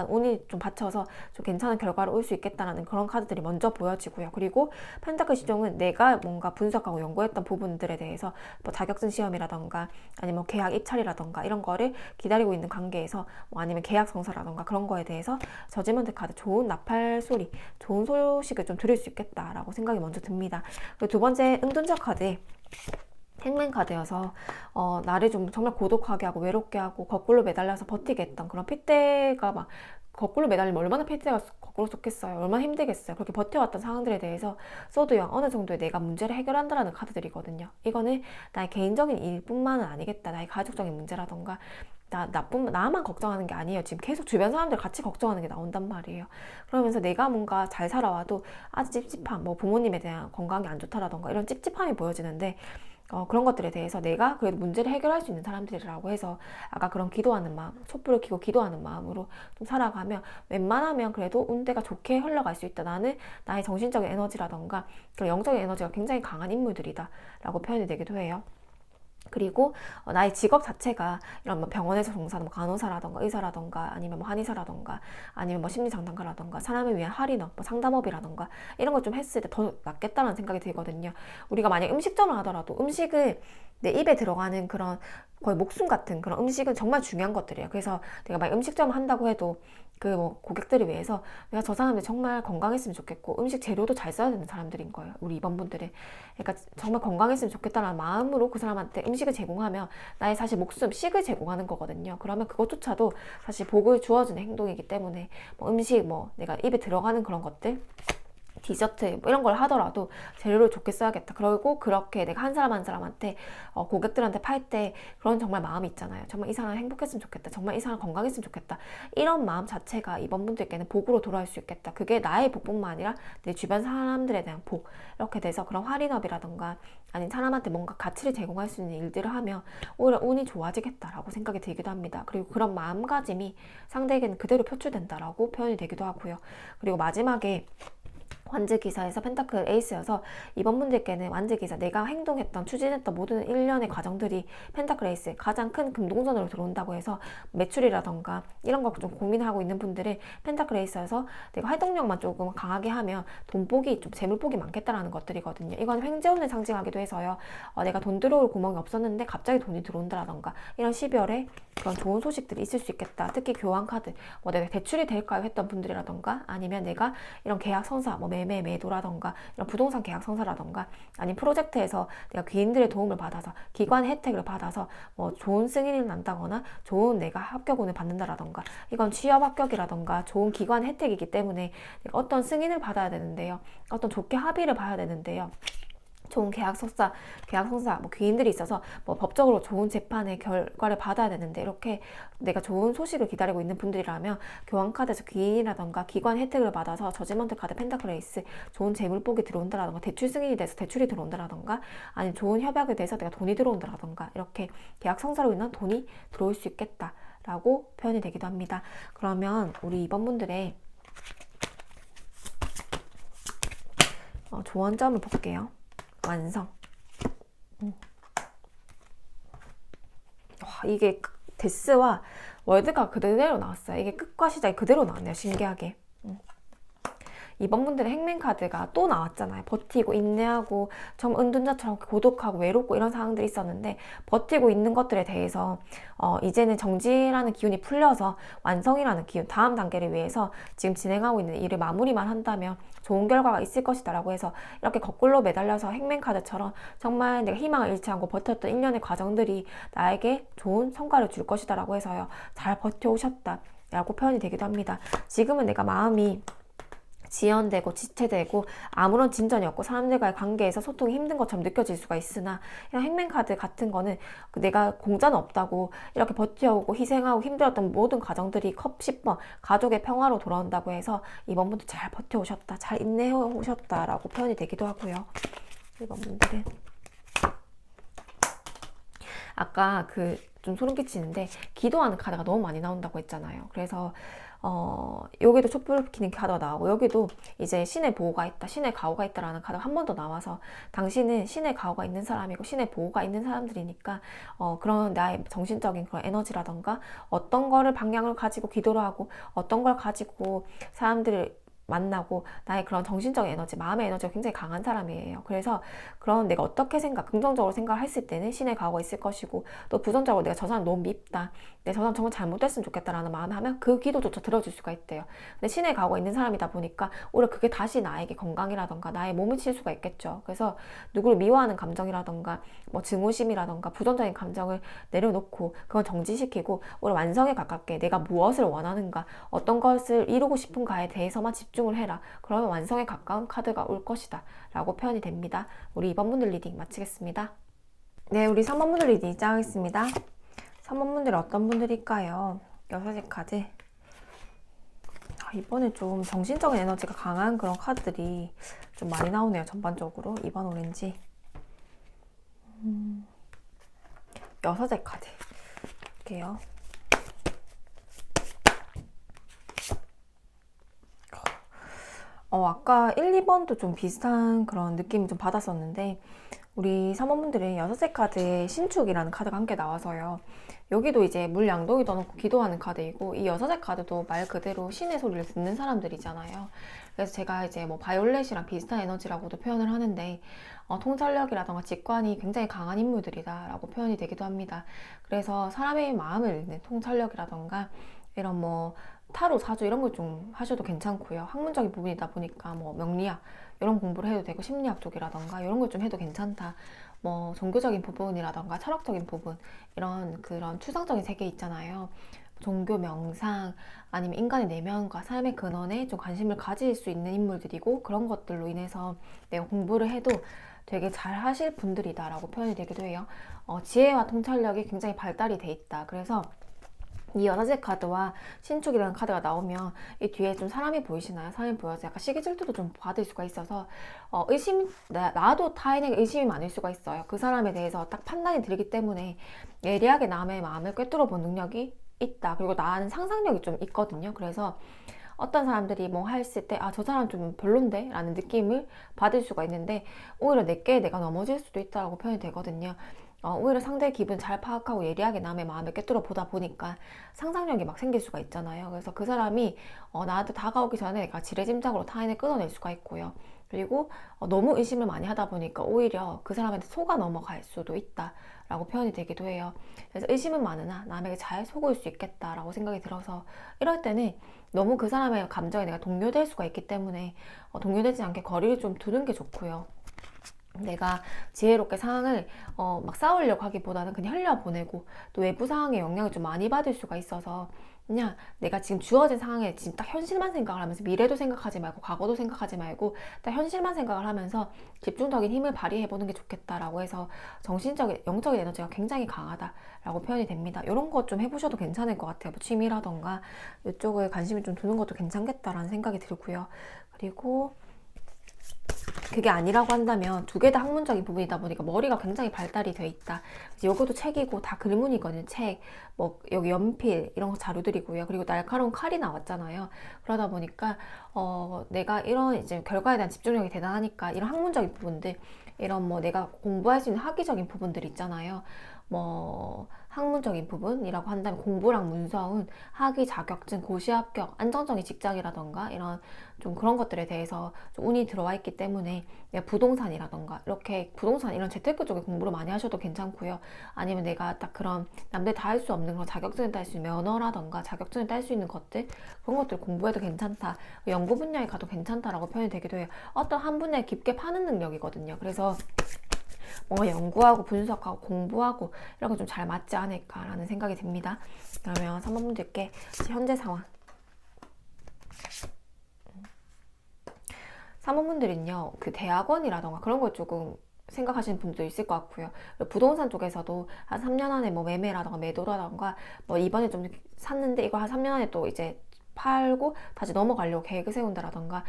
운이 좀 받쳐서 좀 괜찮은 결과를 올 수 있겠다라는 그런 카드들이 먼저 보여지고요. 그리고 펜타클 시종은 내가 뭔가 분석하고 연구했던 부분들에 대해서 뭐 자격증 시험이라던가 아니면 뭐 계약 입찰이라던가 이런 거를 기다리고 있는 관계에서, 뭐 아니면 계약 성사라던가 그런 거에 대해서 저지먼트 카드, 좋은 나팔 소리, 좋은 소식을 좀 들을 수 있겠다라고 생각이 먼저 듭니다. 그리고 두 번째 은둔자 카드, 행맨 카드여서 나를 좀 정말 고독하게 하고 외롭게 하고 거꾸로 매달려서 버티게 했던 그런 핏대가, 막 거꾸로 매달리면 얼마나 핏대가 거꾸로 쏟겠어요, 얼마나 힘들겠어요. 그렇게 버텨왔던 상황들에 대해서 소드형 어느 정도의 내가 문제를 해결한다라는 카드들이거든요. 이거는 나의 개인적인 일뿐만은 아니겠다, 나의 가족적인 문제라던가 나만 걱정하는 게 아니에요. 지금 계속 주변 사람들 같이 걱정하는 게 나온단 말이에요. 그러면서 내가 뭔가 잘 살아와도 아주 찝찝함, 뭐 부모님에 대한 건강이 안 좋다라던가 이런 찝찝함이 보여지는데, 그런 것들에 대해서 내가 그래도 문제를 해결할 수 있는 사람들이라고 해서 아까 그런 기도하는 마음, 촛불을 켜고 기도하는 마음으로 좀 살아가면 웬만하면 그래도 운대가 좋게 흘러갈 수 있다. 나는 나의 정신적인 에너지라던가 그런 영적인 에너지가 굉장히 강한 인물들이다 라고 표현이 되기도 해요. 그리고 나의 직업 자체가 이런 뭐 병원에서 종사하는 뭐 간호사라던가 의사라던가 아니면 뭐 한의사라던가 아니면 뭐 심리상담가라던가 사람을 위한 할인업, 뭐 상담업이라던가 이런 걸 좀 했을 때 더 낫겠다는 생각이 들거든요. 우리가 만약 음식점을 하더라도 음식을 내 입에 들어가는 그런 거의 목숨 같은 그런 음식은 정말 중요한 것들이에요. 그래서 내가 만약 음식점을 한다고 해도 그 뭐 고객들을 위해서 내가 저 사람들이 정말 건강했으면 좋겠고 음식 재료도 잘 써야 되는 사람들인 거예요, 우리 이번 분들은. 그러니까 정말 건강했으면 좋겠다는 마음으로 그 사람한테 음식을 제공하면 나의 사실 목숨, 식을 제공하는 거거든요. 그러면 그것조차도 사실 복을 주어주는 행동이기 때문에 뭐 음식, 뭐 내가 입에 들어가는 그런 것들, 디저트 뭐 이런 걸 하더라도 재료를 좋게 써야겠다. 그리고 그렇게 내가 한 사람 한 사람한테 고객들한테 팔 때 그런 정말 마음이 있잖아요. 정말 이 사람 행복했으면 좋겠다, 정말 이 사람 건강했으면 좋겠다, 이런 마음 자체가 이번 분들께는 복으로 돌아올 수 있겠다. 그게 나의 복뿐만 아니라 내 주변 사람들에 대한 복, 이렇게 돼서 그런 할인업이라던가 아닌 사람한테 뭔가 가치를 제공할 수 있는 일들을 하면 오히려 운이 좋아지겠다라고 생각이 들기도 합니다. 그리고 그런 마음가짐이 상대에게는 그대로 표출된다라고 표현이 되기도 하고요. 그리고 마지막에 완즈기사에서 펜타클 에이스여서 이번 분들께는 완즈기사 내가 행동했던 추진했던 모든 일련의 과정들이 펜타클 에이스 가장 큰 금동전으로 들어온다고 해서 매출이라던가 이런 거 좀 고민하고 있는 분들은 펜타클 에이스여서 내가 활동력만 조금 강하게 하면 돈복이 좀 재물복이 많겠다라는 것들이거든요. 이건 횡재운을 상징하기도 해서요. 내가 돈 들어올 구멍이 없었는데 갑자기 돈이 들어온다라던가 이런 12월에 그런 좋은 소식들이 있을 수 있겠다. 특히 교환 카드 내가 대출이 될까요 했던 분들이라던가 아니면 내가 이런 계약 성사 매매 매도라던가 이런 부동산 계약 성사라던가 아니면 프로젝트에서 내가 귀인들의 도움을 받아서 기관 혜택을 받아서 좋은 승인이 난다거나 좋은 내가 합격운을 받는다라던가 이건 취업 합격이라던가 좋은 기관 혜택이기 때문에 내가 어떤 승인을 받아야 되는데요. 어떤 좋게 합의를 봐야 되는데요. 좋은 계약 성사, 귀인들이 있어서 법적으로 좋은 재판의 결과를 받아야 되는데 이렇게 내가 좋은 소식을 기다리고 있는 분들이라면 교환카드에서 귀인이라던가 기관 혜택을 받아서 저지먼트 카드 펜타클 에이스 좋은 재물복이 들어온다라던가 대출 승인이 돼서 대출이 들어온다라던가 아니면 좋은 협약에 대해서 내가 돈이 들어온다라던가 이렇게 계약 성사로 인한 돈이 들어올 수 있겠다라고 표현이 되기도 합니다. 그러면 우리 이번 분들의 조언점을 볼게요. 완성. 와, 이게 데스와 월드가 그대로 나왔어요. 이게 끝과 시작이 그대로 나왔네요. 신기하게. 이번 분들의 행맨 카드가 또 나왔잖아요. 버티고 인내하고 좀 은둔자처럼 고독하고 외롭고 이런 상황들이 있었는데 버티고 있는 것들에 대해서 이제는 정지라는 기운이 풀려서 완성이라는 기운, 다음 단계를 위해서 지금 진행하고 있는 일을 마무리만 한다면 좋은 결과가 있을 것이다 라고 해서 이렇게 거꾸로 매달려서 행맨 카드처럼 정말 내가 희망을 잃지 않고 버텼던 1년의 과정들이 나에게 좋은 성과를 줄 것이다 라고 해서요. 잘 버텨오셨다 라고 표현이 되기도 합니다. 지금은 내가 마음이 지연되고 지체되고 아무런 진전이 없고 사람들과의 관계에서 소통이 힘든 것처럼 느껴질 수가 있으나 이런 행맨 카드 같은 거는 내가 공짜는 없다고 이렇게 버텨오고 희생하고 힘들었던 모든 과정들이 컵 10번 가족의 평화로 돌아온다고 해서 이번 분도 잘 버텨오셨다, 잘 인내해 오셨다 라고 표현이 되기도 하고요. 이번 분들은 아까 좀 소름 끼치는데 기도하는 카드가 너무 많이 나온다고 했잖아요. 그래서 여기도 촛불 켜는 카드가 나오고 여기도 이제 신의 보호가 있다, 신의 가호가 있다라는 카드가 한 번 더 나와서 당신은 신의 가호가 있는 사람이고 신의 보호가 있는 사람들이니까 그런 나의 정신적인 그런 에너지라던가 어떤 거를 방향을 가지고 기도를 하고 어떤 걸 가지고 사람들을 만나고 나의 그런 정신적 에너지, 마음의 에너지가 굉장히 강한 사람이에요. 그래서 그런 내가 어떻게 긍정적으로 생각을 했을 때는 신의 가호가 있을 것이고 또 부정적으로 내가 저 사람 너무 밉다, 저 사람 정말 잘못됐으면 좋겠다라는 마음을 하면 그 기도조차 들어줄 수가 있대요. 근데 신의 가호가 있는 사람이다 보니까 오히려 그게 다시 나에게 건강이라던가 나의 몸을 칠 수가 있겠죠. 그래서 누구를 미워하는 감정이라던가 증오심이라던가 부정적인 감정을 내려놓고 그건 정지시키고 오히려 완성에 가깝게 내가 무엇을 원하는가, 어떤 것을 이루고 싶은가에 대해서만 집중을 해라. 그러면 완성에 가까운 카드가 올 것이다 라고 표현이 됩니다. 우리 2번 분들 리딩 마치겠습니다. 네, 우리 3번 분들 리딩 시작하겠습니다. 3번 분들은 어떤 분들일까요? 6개 카드. 이번에 좀 정신적인 에너지가 강한 그런 카드들이 좀 많이 나오네요. 전반적으로. 2번 오렌지. 6개 카드 볼게요. 아까 1, 2번도 좀 비슷한 그런 느낌을 좀 받았었는데 우리 3번분들은 6개 카드에 신축이라는 카드가 함께 나와서요. 여기도 이제 물 양동이 넣어놓고 기도하는 카드이고 이 6개 카드도 말 그대로 신의 소리를 듣는 사람들이잖아요. 그래서 제가 이제 바이올렛이랑 비슷한 에너지라고도 표현을 하는데 통찰력이라던가 직관이 굉장히 강한 인물들이다 라고 표현이 되기도 합니다. 그래서 사람의 마음을 읽는 통찰력이라던가 이런 타로, 사주 이런 걸 좀 하셔도 괜찮고요. 학문적인 부분이다 보니까 명리학 이런 공부를 해도 되고 심리학 쪽이라던가 이런 걸 좀 해도 괜찮다. 종교적인 부분이라던가 철학적인 부분 이런 그런 추상적인 세계 있잖아요. 종교, 명상 아니면 인간의 내면과 삶의 근원에 좀 관심을 가질 수 있는 인물들이고 그런 것들로 인해서 내가 공부를 해도 되게 잘 하실 분들이다 라고 표현이 되기도 해요. 지혜와 통찰력이 굉장히 발달이 돼 있다. 그래서 이 연화제 카드와 신축이라는 카드가 나오면 이 뒤에 좀 사람이 보이시나요? 사람이 보여서 약간 시기 질투도 좀 받을 수가 있어서 나도 타인에게 의심이 많을 수가 있어요. 그 사람에 대해서 딱 판단이 들기 때문에 예리하게 남의 마음을 꿰뚫어 본 능력이 있다. 그리고 나는 상상력이 좀 있거든요. 그래서 어떤 사람들이 뭐 했을 때 아, 저 사람 좀 별론데? 라는 느낌을 받을 수가 있는데 오히려 내게 내가 넘어질 수도 있다고 표현이 되거든요. 오히려 상대의 기분 잘 파악하고 예리하게 남의 마음을 꿰뚫어 보다 보니까 상상력이 막 생길 수가 있잖아요. 그래서 그 사람이 나한테 다가오기 전에 내가 지레짐작으로 타인을 끊어낼 수가 있고요. 그리고 너무 의심을 많이 하다 보니까 오히려 그 사람한테 속아 넘어갈 수도 있다라고 표현이 되기도 해요. 그래서 의심은 많으나 남에게 잘 속을 수 있겠다라고 생각이 들어서 이럴 때는 너무 그 사람의 감정에 내가 동요될 수가 있기 때문에 동요되지 않게 거리를 좀 두는 게 좋고요. 내가 지혜롭게 상황을 막 싸우려고 하기보다는 그냥 흘려보내고 또 외부 상황에 영향을 좀 많이 받을 수가 있어서 그냥 내가 지금 주어진 상황에 지금 딱 현실만 생각을 하면서 미래도 생각하지 말고 과거도 생각하지 말고 딱 현실만 생각을 하면서 집중적인 힘을 발휘해보는 게 좋겠다라고 해서 정신적인, 영적인 에너지가 굉장히 강하다라고 표현이 됩니다. 이런 것 좀 해보셔도 괜찮을 것 같아요. 뭐 취미라던가 이쪽에 관심을 좀 두는 것도 괜찮겠다라는 생각이 들고요. 그리고 그게 아니라고 한다면 두 개 다 학문적인 부분이다 보니까 머리가 굉장히 발달이 돼 있다. 이것도 책이고 다 글문이거든요. 책, 뭐 여기 연필 이런 거 자료들이고요. 그리고 날카로운 칼이 나왔잖아요. 그러다 보니까 내가 이런 이제 결과에 대한 집중력이 대단하니까 이런 학문적인 부분들, 이런 뭐 내가 공부할 수 있는 학위적인 부분들 있잖아요. 뭐 학문적인 부분이라고 한다면 공부랑 문서운, 학위, 자격증, 고시 합격, 안정적인 직장이라던가 이런 좀 그런 것들에 대해서 좀 운이 들어와 있기 때문에 내가 부동산이라던가 이렇게 부동산 이런 재테크 쪽에 공부를 많이 하셔도 괜찮고요. 아니면 내가 딱 그런 남들 다 할 수 없는 그런 자격증을 딸 수 있는 면허라던가 자격증을 딸 수 있는 것들, 그런 것들 공부해도 괜찮다. 연구 분야에 가도 괜찮다라고 표현이 되기도 해요. 어떤 한 분야에 깊게 파는 능력이거든요. 그래서 뭔가 연구하고 분석하고 공부하고 이런 거 좀 잘 맞지 않을까라는 생각이 듭니다. 그러면 3번 분들께 현재 상황. 3번 분들은요, 그 대학원이라던가 그런 걸 조금 생각하시는 분도 있을 것 같고요. 부동산 쪽에서도 한 3년 안에 뭐 매매라던가 매도라던가 뭐 이번에 좀 샀는데 이거 한 3년 안에 또 이제 팔고 다시 넘어가려고 계획을 세운다라던가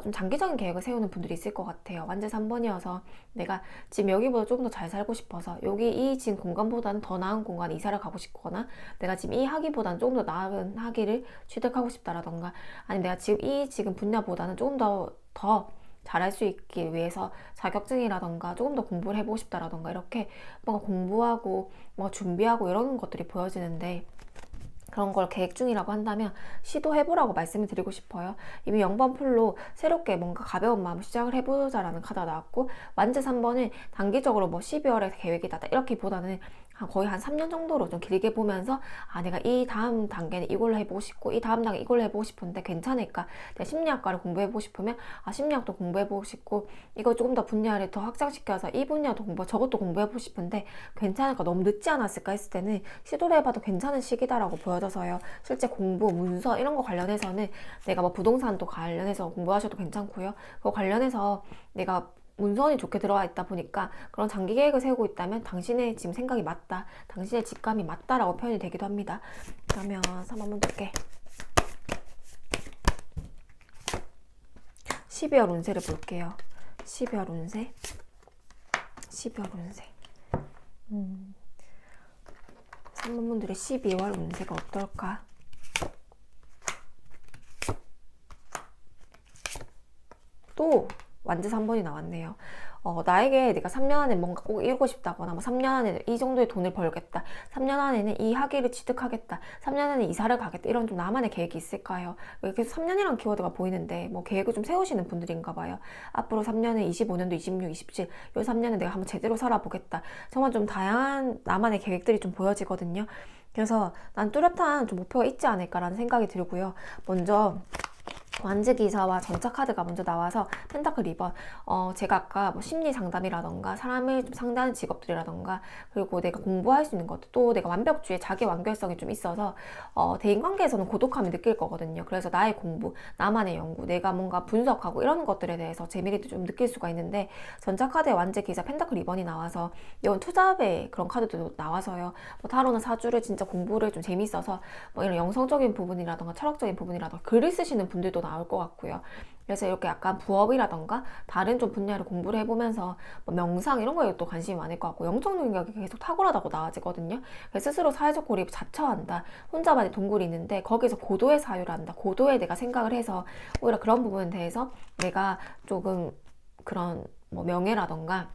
좀 장기적인 계획을 세우는 분들이 있을 것 같아요. 완전 3번이어서 내가 지금 여기보다 조금 더 잘 살고 싶어서 여기 이 지금 공간보다는 더 나은 공간에 이사를 가고 싶거나 내가 지금 이 학위보다는 조금 더 나은 학위를 취득하고 싶다라던가 아니면 내가 지금 이 지금 분야보다는 조금 더 잘할 수 있기 위해서 자격증이라던가 조금 더 공부를 해보고 싶다라던가 이렇게 뭔가 공부하고 뭔가 준비하고 이런 것들이 보여지는데 그런 걸 계획 중이라고 한다면 시도해보라고 말씀을 드리고 싶어요. 이미 0번 풀로 새롭게 뭔가 가벼운 마음으로 시작을 해보자라는 카드가 나왔고 완제 3번은 단기적으로 뭐 12월에 계획이다 이렇게 보다는 거의 한 3년 정도로 좀 길게 보면서 내가 이 다음 단계는 이걸로 해보고 싶고 이 다음 단계 이걸로 해보고 싶은데 괜찮을까? 내가 심리학과를 공부해보고 싶으면 심리학도 공부해보고 싶고 이거 조금 더 분야를 더 확장시켜서 이 분야도 저것도 공부해보고 싶은데 괜찮을까? 너무 늦지 않았을까 했을 때는 시도를 해봐도 괜찮은 시기다라고 보여져서요. 실제 공부, 문서 이런 거 관련해서는 내가 뭐 부동산도 관련해서 공부하셔도 괜찮고요. 그거 관련해서 내가 문서원이 좋게 들어와 있다 보니까 그런 장기 계획을 세우고 있다면 당신의 지금 생각이 맞다, 당신의 직감이 맞다라고 표현이 되기도 합니다. 그러면 3번 분들께 12월 운세를 볼게요. 12월 운세 12월 운세 3번 분들의 12월 운세가 어떨까? 또 완전 3번이 나왔네요. 나에게 내가 3년 안에 뭔가 꼭 이루고 싶다거나 뭐 3년 안에 이 정도의 돈을 벌겠다, 3년 안에는 이 학위를 취득하겠다, 3년 안에 이사를 가겠다, 이런 좀 나만의 계획이 있을까요? 이렇게 3년이라는 키워드가 보이는데 뭐 계획을 좀 세우시는 분들인가 봐요. 앞으로 3년은 25년도 26, 27, 요 3년은 내가 한번 제대로 살아보겠다. 정말 좀 다양한 나만의 계획들이 좀 보여지거든요. 그래서 난 뚜렷한 좀 목표가 있지 않을까라는 생각이 들고요. 먼저 완즈 기사와 전차 카드가 먼저 나와서 펜타클 2번. 제가 아까 뭐 심리 상담이라던가 사람을 좀 상대하는 직업들이라던가 그리고 내가 공부할 수 있는 것도 또 내가 완벽주의 자기 완결성이 좀 있어서 대인관계에서는 고독함을 느낄 거거든요. 그래서 나의 공부, 나만의 연구, 내가 뭔가 분석하고 이런 것들에 대해서 재미를 좀 느낄 수가 있는데 전차 카드의 완즈 기사 펜타클 2번이 나와서 이건 투잡의 그런 카드도 나와서요. 뭐 타로나 사주를 진짜 공부를 좀 재밌어서 뭐 이런 영성적인 부분이라던가 철학적인 부분이라던가 글을 쓰시는 분들도 나올 것 같고요. 그래서 이렇게 약간 부업이라던가 다른 좀 분야를 공부를 해보면서 뭐 명상 이런 거에 또 관심이 많을 것 같고 영적 능력이 계속 탁월하다고 나아지거든요. 그래서 스스로 사회적 고립을 자처한다. 혼자만의 동굴이 있는데 거기서 고도의 사유를 한다. 고도의 내가 생각을 해서 오히려 그런 부분에 대해서 내가 조금 그런 뭐 명예라던가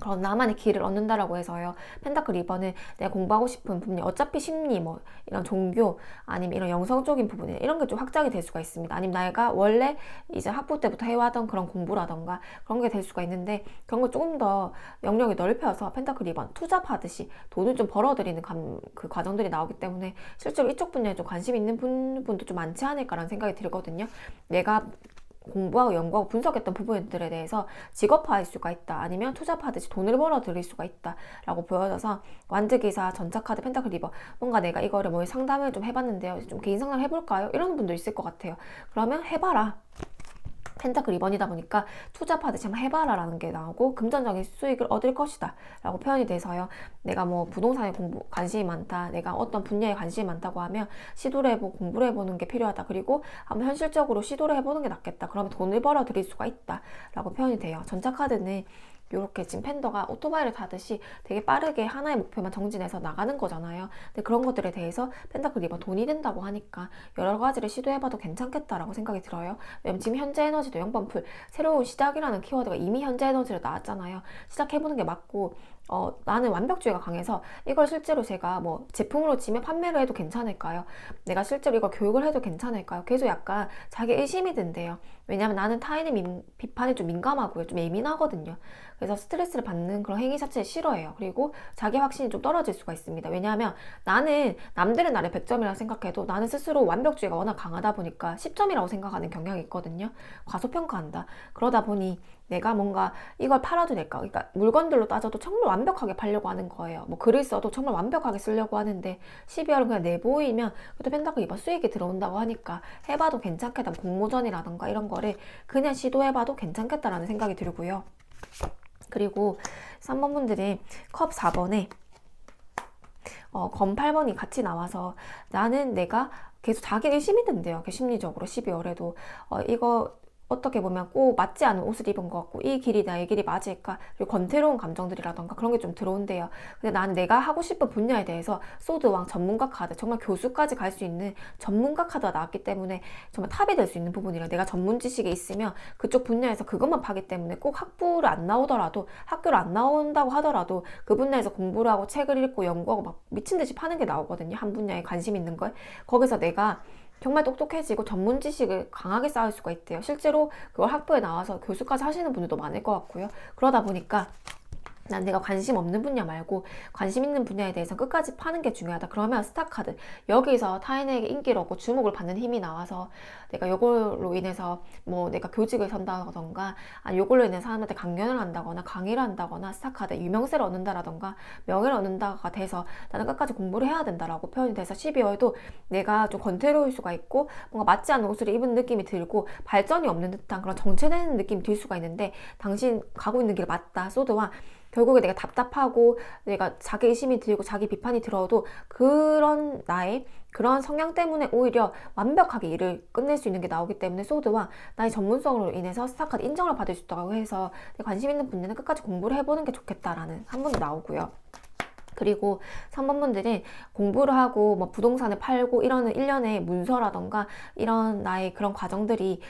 그런 나만의 길을 얻는다라고 해서요. 펜타클 리버는 내가 공부하고 싶은 분야, 어차피 심리, 뭐 이런 종교 아니면 이런 영성적인 부분 이런 게 좀 확장이 될 수가 있습니다. 아니면 내가 원래 이제 학부 때부터 해왔던 그런 공부라던가 그런 게 될 수가 있는데 그런 걸 조금 더 영역이 넓혀서 펜타클 리버 투잡하듯이 돈을 좀 벌어들이는 그 과정들이 나오기 때문에 실제로 이쪽 분야에 좀 관심 있는 분도 좀 많지 않을까라는 생각이 들거든요. 내가 공부하고 연구하고 분석했던 부분들에 대해서 직업화할 수가 있다. 아니면 투잡하듯이 돈을 벌어들일 수가 있다. 라고 보여져서 완즈기사, 전차카드, 펜타클 리버 뭔가 내가 이거를 뭐 상담을 좀 해봤는데요. 좀 개인 상담 해볼까요? 이런 분도 있을 것 같아요. 그러면 해봐라. 펜타클 2번이다 보니까 투잡하듯이 한번 해봐라 라는 게 나오고 금전적인 수익을 얻을 것이다 라고 표현이 돼서요. 내가 뭐 부동산에 관심이 많다, 내가 어떤 분야에 관심이 많다고 하면 시도를 해보고 공부를 해보는 게 필요하다. 그리고 한번 현실적으로 시도를 해보는 게 낫겠다. 그러면 돈을 벌어 들일 수가 있다 라고 표현이 돼요. 전차카드는 이렇게 지금 팬더가 오토바이를 타듯이 되게 빠르게 하나의 목표만 정진해서 나가는 거잖아요. 근데 그런 것들에 대해서 펜타클 리버 돈이 된다고 하니까 여러 가지를 시도해봐도 괜찮겠다라고 생각이 들어요. 왜냐면 지금 현재 에너지도 0번 풀, 새로운 시작이라는 키워드가 이미 현재 에너지로 나왔잖아요. 시작해보는 게 맞고 나는 완벽주의가 강해서 이걸 실제로 제가 뭐 제품으로 치면 판매를 해도 괜찮을까요? 내가 실제로 이걸 교육을 해도 괜찮을까요? 계속 약간 자기 의심이 든대요. 왜냐면 나는 타인의 비판에 좀 민감하고요. 좀 예민하거든요. 그래서 스트레스를 받는 그런 행위 자체를 싫어해요. 그리고 자기 확신이 좀 떨어질 수가 있습니다. 왜냐하면 나는 남들은 나를 100점이라고 생각해도 나는 스스로 완벽주의가 워낙 강하다 보니까 10점이라고 생각하는 경향이 있거든요. 과소평가한다. 그러다 보니 내가 뭔가 이걸 팔아도 될까? 그러니까 물건들로 따져도 정말 완벽하게 팔려고 하는 거예요. 뭐 글을 써도 정말 완벽하게 쓰려고 하는데 12월은 그냥 내보이면 그래도 펜타클 이번 수익이 들어온다고 하니까 해봐도 괜찮겠다. 공모전이라던가 이런 거를 그냥 시도해봐도 괜찮겠다라는 생각이 들고요. 그리고 3번 분들이 컵 4번에 검 8번이 같이 나와서 나는 내가 계속 자기 의심이 든대요. 심리적으로 12월에도 이거 어떻게 보면 꼭 맞지 않은 옷을 입은 것 같고 이 길이 나의 길이 맞을까? 그리고 권태로운 감정들이라던가 그런 게 좀 들어온대요. 근데 나는 내가 하고 싶은 분야에 대해서 소드왕 전문가 카드 정말 교수까지 갈 수 있는 전문가 카드가 나왔기 때문에 정말 탑이 될 수 있는 부분이라 내가 전문 지식이 있으면 그쪽 분야에서 그것만 파기 때문에 꼭 학부를 안 나오더라도 학교를 안 나온다고 하더라도 그 분야에서 공부를 하고 책을 읽고 연구하고 막 미친 듯이 파는 게 나오거든요. 한 분야에 관심 있는 걸. 거기서 내가 정말 똑똑해지고 전문 지식을 강하게 쌓을 수가 있대요. 실제로 그걸 학부에 나와서 교수까지 하시는 분들도 많을 것 같고요. 그러다 보니까 난 내가 관심 없는 분야 말고 관심 있는 분야에 대해서 끝까지 파는 게 중요하다. 그러면 스타카드 여기서 타인에게 인기를 얻고 주목을 받는 힘이 나와서 내가 이걸로 인해서 뭐 내가 교직을 선다던가 아니 이걸로 인해서 사람한테 강연을 한다거나 강의를 한다거나 스타카드 유명세를 얻는다라던가 명예를 얻는다가 돼서 나는 끝까지 공부를 해야 된다라고 표현이 돼서 12월도 내가 좀 권태로울 수가 있고 뭔가 맞지 않는 옷을 입은 느낌이 들고 발전이 없는 듯한 그런 정체되는 느낌이 들 수가 있는데 당신 가고 있는 길 맞다. 소드와 결국에 내가 답답하고 내가 자기 의심이 들고 자기 비판이 들어도 그런 나의 그런 성향 때문에 오히려 완벽하게 일을 끝낼 수 있는 게 나오기 때문에 소드와 나의 전문성으로 인해서 스타카드 인정을 받을 수 있다고 해서 관심 있는 분야는 끝까지 공부를 해보는 게 좋겠다라는 한 번도 나오고요. 그리고 3번 분들은 공부를 하고 뭐 부동산을 팔고 이러는 일련의 문서라던가 이런 나의 그런 과정들이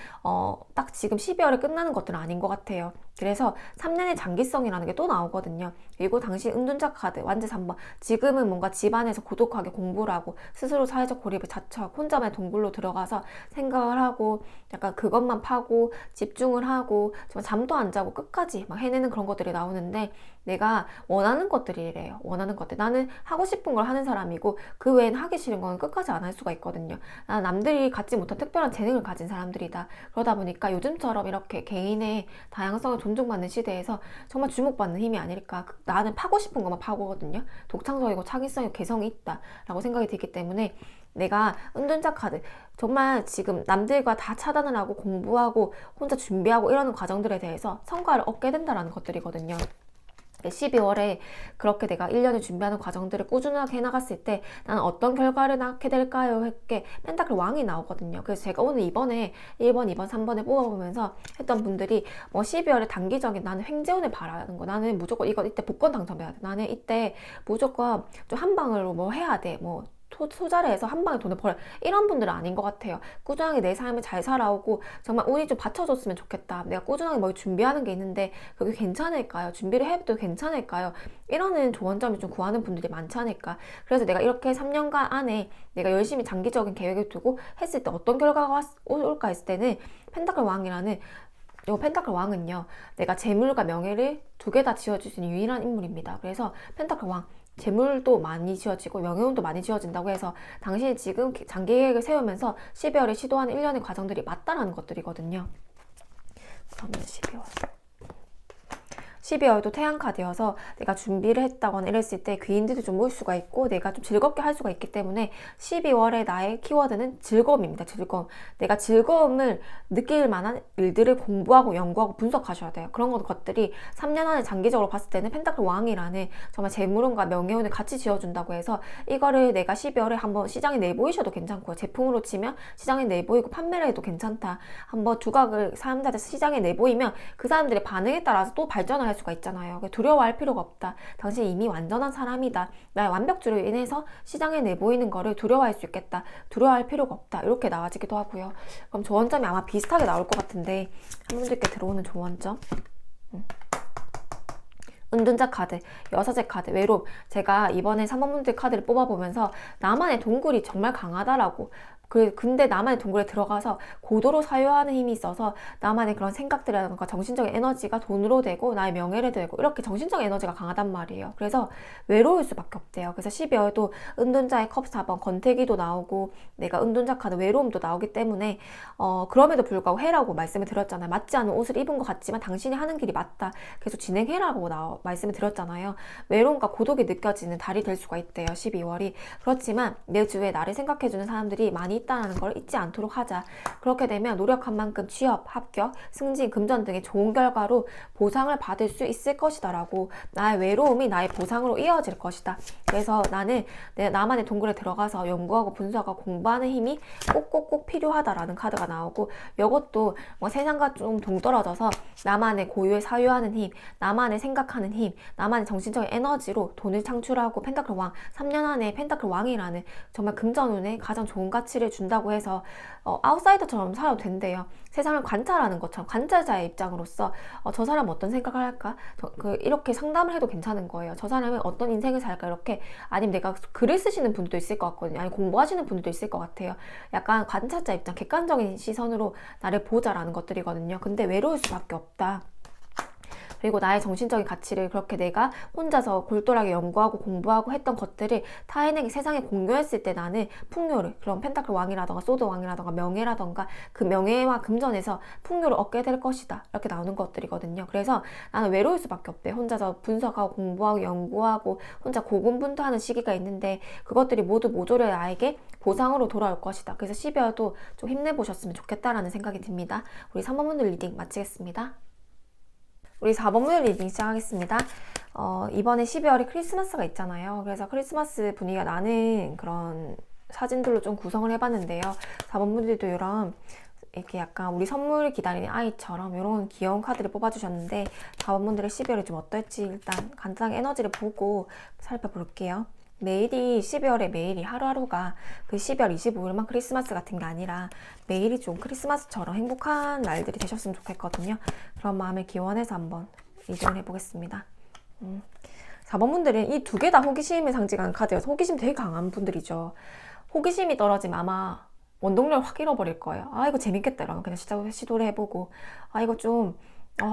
딱 지금 12월에 끝나는 것들은 아닌 것 같아요. 그래서 3년의 장기성이라는 게 또 나오거든요. 그리고 당시 은둔자 카드 완제 3번 지금은 뭔가 집안에서 고독하게 공부를 하고 스스로 사회적 고립을 자처하고 혼자만의 동굴로 들어가서 생각을 하고 약간 그것만 파고 집중을 하고 정말 잠도 안 자고 끝까지 막 해내는 그런 것들이 나오는데 내가 원하는 것들이래요. 원하는 것들. 나는 하고 싶은 걸 하는 사람이고 그 외엔 하기 싫은 건 끝까지 안 할 수가 있거든요. 나는 남들이 갖지 못한 특별한 재능을 가진 사람들이다. 그러다 보니까 요즘처럼 이렇게 개인의 다양성을 존중받는 시대에서 정말 주목받는 힘이 아닐까. 나는 파고 싶은 것만 파고거든요. 독창적이고 창의성이고 개성이 있다라고 생각이 들기 때문에 내가 은둔자 카드 정말 지금 남들과 다 차단을 하고 공부하고 혼자 준비하고 이러는 과정들에 대해서 성과를 얻게 된다는 것들이거든요. 12월에 그렇게 내가 1년을 준비하는 과정들을 꾸준하게 해나갔을 때 나는 어떤 결과를 낳게 될까요? 했게 펜타클 왕이 나오거든요. 그래서 제가 오늘 이번에 1번, 2번, 3번에 뽑아보면서 했던 분들이 뭐 12월에 단기적인 나는 횡재운을 바라는 거, 나는 무조건 이거 이때 복권 당첨해야 돼, 나는 이때 무조건 좀 한 방으로 뭐 해야 돼, 뭐 투자를 해서 한 방에 돈을 벌어, 이런 분들은 아닌 것 같아요. 꾸준하게 내 삶을 잘 살아오고 정말 운이 좀 받쳐줬으면 좋겠다, 내가 꾸준하게 뭘 준비하는 게 있는데 그게 괜찮을까요? 준비를 해도 괜찮을까요? 이러는 조언점을 좀 구하는 분들이 많지 않을까. 그래서 내가 이렇게 3년간 안에 내가 열심히 장기적인 계획을 두고 했을 때 어떤 결과가 올까 했을 때는 펜타클 왕이라는, 이 펜타클 왕은요, 내가 재물과 명예를 두 개 다 지어줄 수 있는 유일한 인물입니다. 그래서 펜타클 왕, 재물도 많이 지어지고 명예운도 많이 지어진다고 해서 당신이 지금 장기 계획을 세우면서 12월에 시도하는 1년의 과정들이 맞다라는 것들이거든요. 그러면 12월도 태양카드여서 내가 준비를 했다거나 이랬을 때 귀인들도 좀 모일 수가 있고 내가 좀 즐겁게 할 수가 있기 때문에 12월에 나의 키워드는 즐거움입니다. 즐거움. 내가 즐거움을 느낄 만한 일들을 공부하고 연구하고 분석하셔야 돼요. 그런 것들이 3년 안에 장기적으로 봤을 때는 펜타클 왕이라는 정말 재물운과 명예운을 같이 지어준다고 해서 이거를 내가 12월에 한번 시장에 내보이셔도 괜찮고요. 제품으로 치면 시장에 내보이고 판매를 해도 괜찮다. 한번 두각을 사람들한테 시장에 내보이면 그 사람들의 반응에 따라서 또 발전할 수가 있잖아요. 두려워할 필요가 없다. 당신이 이미 완전한 사람이다. 나의 완벽주의로 인해서 시장에 내보이는 거를 두려워할 수 있겠다. 두려워할 필요가 없다. 이렇게 나와지기도 하고요. 그럼 조언점이 아마 비슷하게 나올 것 같은데 한 분들께 들어오는 조언점. 은둔자 카드, 여사제 카드, 외로움. 제가 이번에 3번분들 카드를 뽑아보면서 나만의 동굴이 정말 강하다라고, 근데 나만의 동굴에 들어가서 고도로 사유하는 힘이 있어서 나만의 그런 생각들이라든가 정신적인 에너지가 돈으로 되고 나의 명예를 되고 이렇게 정신적 에너지가 강하단 말이에요. 그래서 외로울 수밖에 없대요. 그래서 12월도 은둔자의 컵 4번 권태기도 나오고 내가 은둔자 카드 외로움도 나오기 때문에 그럼에도 불구하고 해라고 말씀을 드렸잖아요. 맞지 않은 옷을 입은 것 같지만 당신이 하는 길이 맞다. 계속 진행해라고 말씀을 드렸잖아요. 외로움과 고독이 느껴지는 달이 될 수가 있대요. 12월이. 그렇지만 내 주위에 나를 생각해주는 사람들이 많이 있다는 걸 잊지 않도록 하자. 그렇게 되면 노력한 만큼 취업, 합격, 승진, 금전 등의 좋은 결과로 보상을 받을 수 있을 것이다 라고, 나의 외로움이 나의 보상으로 이어질 것이다. 그래서 나는 나만의 동굴에 들어가서 연구하고 분석하고 공부하는 힘이 꼭꼭꼭 필요하다라는 카드가 나오고, 이것도 뭐 세상과 좀 동떨어져서 나만의 고유의 사유하는 힘, 나만의 생각하는 힘, 나만의 정신적인 에너지로 돈을 창출하고 펜타클 왕, 3년 안에 펜타클 왕이라는 정말 금전운에 가장 좋은 가치를 준다고 해서 아웃사이더처럼 살아도 된대요. 세상을 관찰하는 것처럼 관찰자의 입장으로서 저 사람 어떤 생각을 할까? 이렇게 상담을 해도 괜찮은 거예요. 저 사람은 어떤 인생을 살까? 이렇게. 아니면 내가 글을 쓰시는 분들도 있을 것 같거든요. 아니면 공부하시는 분들도 있을 것 같아요. 약간 관찰자 입장, 객관적인 시선으로 나를 보자라는 것들이거든요. 근데 외로울 수밖에 없다. 그리고 나의 정신적인 가치를 그렇게 내가 혼자서 골똘하게 연구하고 공부하고 했던 것들을 타인에게 세상에 공유했을 때 나는 풍요를, 그런 펜타클 왕이라던가 소드 왕이라던가 명예라던가 그 명예와 금전에서 풍요를 얻게 될 것이다. 이렇게 나오는 것들이거든요. 그래서 나는 외로울 수밖에 없대. 혼자서 분석하고 공부하고 연구하고 혼자 고군분투하는 시기가 있는데 그것들이 모두 모조리 나에게 보상으로 돌아올 것이다. 그래서 12월도 좀 힘내보셨으면 좋겠다라는 생각이 듭니다. 우리 3번분들 리딩 마치겠습니다. 우리 4번분들 리딩 시작하겠습니다. 이번에 12월에 크리스마스가 있잖아요. 그래서 크리스마스 분위기가 나는 그런 사진들로 좀 구성을 해봤는데요. 4번분들도 이런 이렇게 약간 우리 선물 기다리는 아이처럼 이런 귀여운 카드를 뽑아주셨는데 4번분들의 12월이 좀 어떨지 일단 간단하게 에너지를 보고 살펴볼게요. 매일이 12월에 매일이 하루하루가 그 12월 25일만 크리스마스 같은 게 아니라 매일이 좀 크리스마스처럼 행복한 날들이 되셨으면 좋겠거든요. 그런 마음을 기원해서 한번 리딩을 해보겠습니다. 4번분들은 이 두 개 다 호기심을 상징하는 카드여서 호기심 되게 강한 분들이죠. 호기심이 떨어지면 아마 원동력을 확 잃어버릴 거예요. 아 이거 재밌겠다 이러면 그냥 시도를 해보고, 아 이거 좀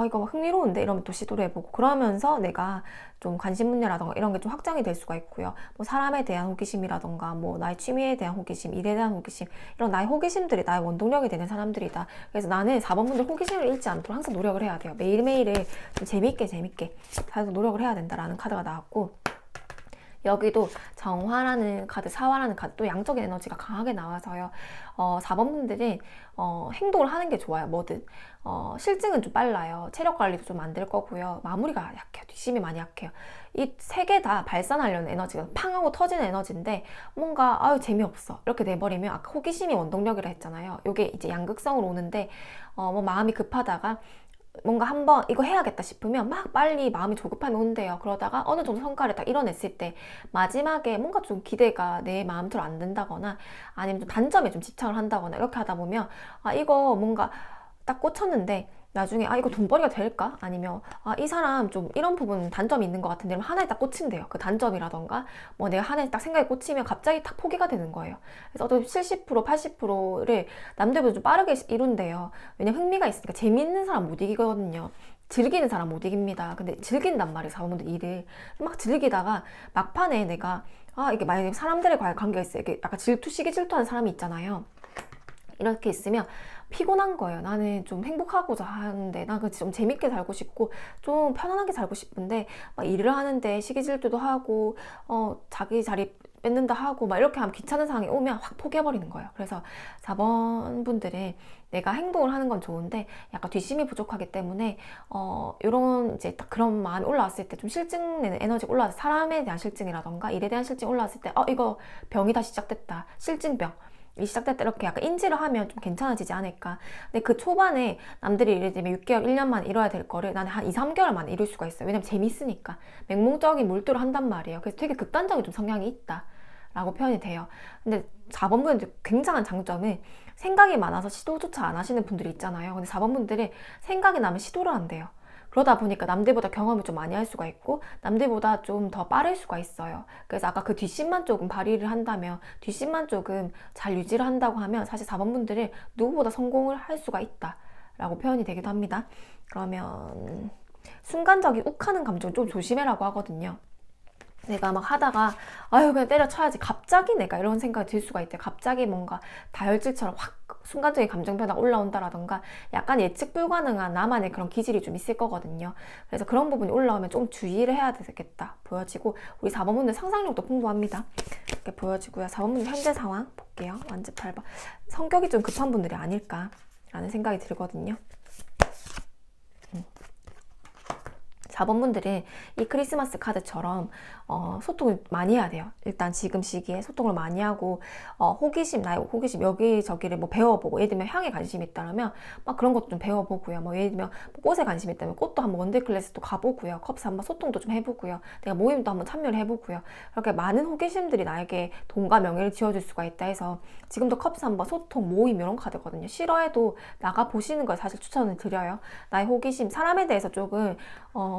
이거 흥미로운데 이러면 또 시도를 해보고, 그러면서 내가 좀 관심 분야라던가 이런 게 좀 확장이 될 수가 있고요. 뭐 사람에 대한 호기심이라던가 뭐 나의 취미에 대한 호기심, 일에 대한 호기심, 이런 나의 호기심들이 나의 원동력이 되는 사람들이다. 그래서 나는 4번분들 호기심을 잃지 않도록 항상 노력을 해야 돼요. 매일매일을 좀 재밌게 계속 노력을 해야 된다라는 카드가 나왔고, 여기도 정화라는 카드, 사화라는 카드, 또 양적인 에너지가 강하게 나와서요. 4번 분들은 행동을 하는 게 좋아요. 뭐든. 실증은 좀 빨라요. 체력 관리도 좀 안 될 거고요. 마무리가 약해요. 뒷심이 많이 약해요. 이 세 개 다 발산하려는 에너지가 팡 하고 터지는 에너지인데 뭔가 아유 재미없어 이렇게 돼버리면 아까 호기심이 원동력이라 했잖아요. 이게 이제 양극성으로 오는데 뭐 마음이 급하다가 뭔가 한번 이거 해야겠다 싶으면 막 빨리 마음이 조급함이 온대요. 그러다가 어느 정도 성과를 딱 이뤄냈을 때 마지막에 뭔가 좀 기대가 내 마음대로 안 된다거나 아니면 좀 단점에 좀 집착을 한다거나 이렇게 하다 보면 아 이거 뭔가 딱 꽂혔는데 나중에 아 이거 돈벌이가 될까? 아니면 아 이 사람 좀 이런 부분 단점이 있는 것 같은데 하나에 딱 꽂힌대요. 그 단점이라던가 뭐 내가 하나에 딱 생각이 꽂히면 갑자기 탁 포기가 되는 거예요. 그래서 어떤 70% 80%를 남들보다 좀 빠르게 이룬대요. 왜냐면 흥미가 있으니까 재미있는 사람 못 이기거든요. 즐기는 사람 못 이깁니다. 근데 즐긴단 말이에요. 사원분들 일을 막 즐기다가 막판에 내가 아 이게 만약에 사람들과의 관계가 있어요. 이게 약간 질투 시기 질투하는 사람이 있잖아요. 이렇게 있으면 피곤한 거예요. 나는 좀 행복하고자 하는데 난 좀 재밌게 살고 싶고 좀 편안하게 살고 싶은데 막 일을 하는데 시기질투도 하고 자기 자리 뺏는다 하고 막 이렇게 하면 귀찮은 상황이 오면 확 포기해버리는 거예요. 그래서 4번 분들은 내가 행동을 하는 건 좋은데 약간 뒷심이 부족하기 때문에 요런 이제 딱 그런 마음이 올라왔을 때 좀 실증 내는 에너지가 올라와서 사람에 대한 실증이라던가 일에 대한 실증이 올라왔을 때 이거 병이 다시 시작됐다. 실증병 이 시작될 때 이렇게 약간 인지를 하면 좀 괜찮아지지 않을까. 근데 그 초반에 남들이 예를 들면 6개월, 1년 만에 이뤄야 될 거를 나는 한 2, 3개월 만에 이룰 수가 있어요. 왜냐면 재밌으니까. 맹목적인 몰두를 한단 말이에요. 그래서 되게 극단적인 좀 성향이 있다. 라고 표현이 돼요. 근데 4번분은 굉장한 장점은 생각이 많아서 시도조차 안 하시는 분들이 있잖아요. 근데 4번분들이 생각이 나면 시도를 한대요. 그러다 보니까 남들보다 경험을 좀 많이 할 수가 있고 남들보다 좀 더 빠를 수가 있어요. 그래서 아까 그 뒷심만 조금 발휘를 한다면 뒷심만 조금 잘 유지를 한다고 하면 사실 4번 분들은 누구보다 성공을 할 수가 있다 라고 표현이 되기도 합니다. 그러면 순간적인 욱하는 감정 좀 조심해라고 하거든요. 내가 막 하다가 아유 그냥 때려쳐야지 갑자기 내가 이런 생각이 들 수가 있대요. 갑자기 뭔가 다혈질처럼 확 순간적인 감정 변화가 올라온다라던가 약간 예측 불가능한 나만의 그런 기질이 좀 있을 거거든요. 그래서 그런 부분이 올라오면 좀 주의를 해야 되겠다 보여지고 우리 4번분들 상상력도 풍부합니다. 이렇게 보여지고요. 4번분들 현재 상황 볼게요. 완전 8번 성격이 좀 급한 분들이 아닐까 라는 생각이 들거든요. 4번 분들은 이 크리스마스 카드처럼 소통을 많이 해야 돼요. 일단 지금 시기에 소통을 많이 하고 호기심, 나의 호기심 여기저기를 뭐 배워보고 예를 들면 향에 관심이 있다면 막 그런 것도 좀 배워보고요. 뭐 예를 들면 꽃에 관심이 있다면 꽃도 한번 원데이 클래스도 가보고요. 컵스 한번 소통도 좀 해보고요. 내가 모임도 한번 참여를 해보고요. 그렇게 많은 호기심들이 나에게 돈과 명예를 지어줄 수가 있다 해서 지금도 컵스 한번 소통, 모임 이런 카드거든요. 싫어해도 나가보시는 걸 사실 추천을 드려요. 나의 호기심, 사람에 대해서 조금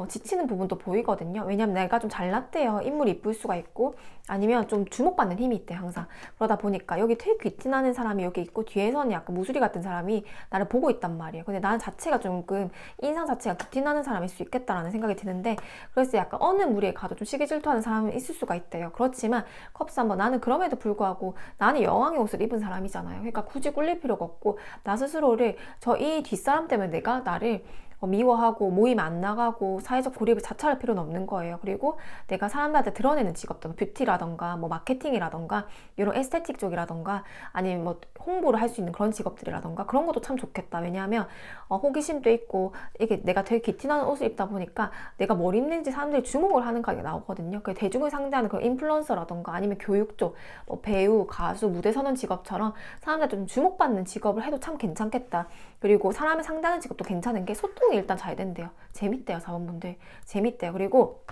지치는 부분도 보이거든요. 왜냐면 내가 좀 잘났대요. 인물이 이쁠 수가 있고 아니면 좀 주목받는 힘이 있대 항상. 그러다 보니까 여기 되게 귀티나는 사람이 여기 있고 뒤에서는 약간 무수리 같은 사람이 나를 보고 있단 말이에요. 근데 나는 자체가 조금 인상 자체가 귀티나는 사람일 수 있겠다라는 생각이 드는데 그래서 약간 어느 무리에 가도 좀 시기질투하는 사람이 있을 수가 있대요. 그렇지만 컵스 한번 나는 그럼에도 불구하고 나는 여왕의 옷을 입은 사람이잖아요. 그러니까 굳이 꿀릴 필요가 없고 나 스스로를 저 이 뒷사람 때문에 내가 나를 미워하고 모임 안 나가고 사회적 고립을 자처할 필요는 없는 거예요. 그리고 내가 사람들한테 드러내는 직업들, 뷰티라던가 뭐 마케팅이라던가 이런 에스테틱 쪽이라던가 아니면 뭐 홍보를 할 수 있는 그런 직업들이라던가 그런 것도 참 좋겠다. 왜냐하면 호기심도 있고 이게 내가 되게 기티나는 옷을 입다 보니까 내가 뭘 입는지 사람들이 주목을 하는 가게 나오거든요. 그 대중을 상대하는 그런 인플루언서라던가 아니면 교육 쪽, 뭐 배우, 가수, 무대 서는 직업처럼 사람들 좀 주목받는 직업을 해도 참 괜찮겠다. 그리고 사람을 상대하는 직업도 괜찮은 게 소통이 일단 잘 된대요. 재밌대요, 4번분들. 재밌대요. 그리고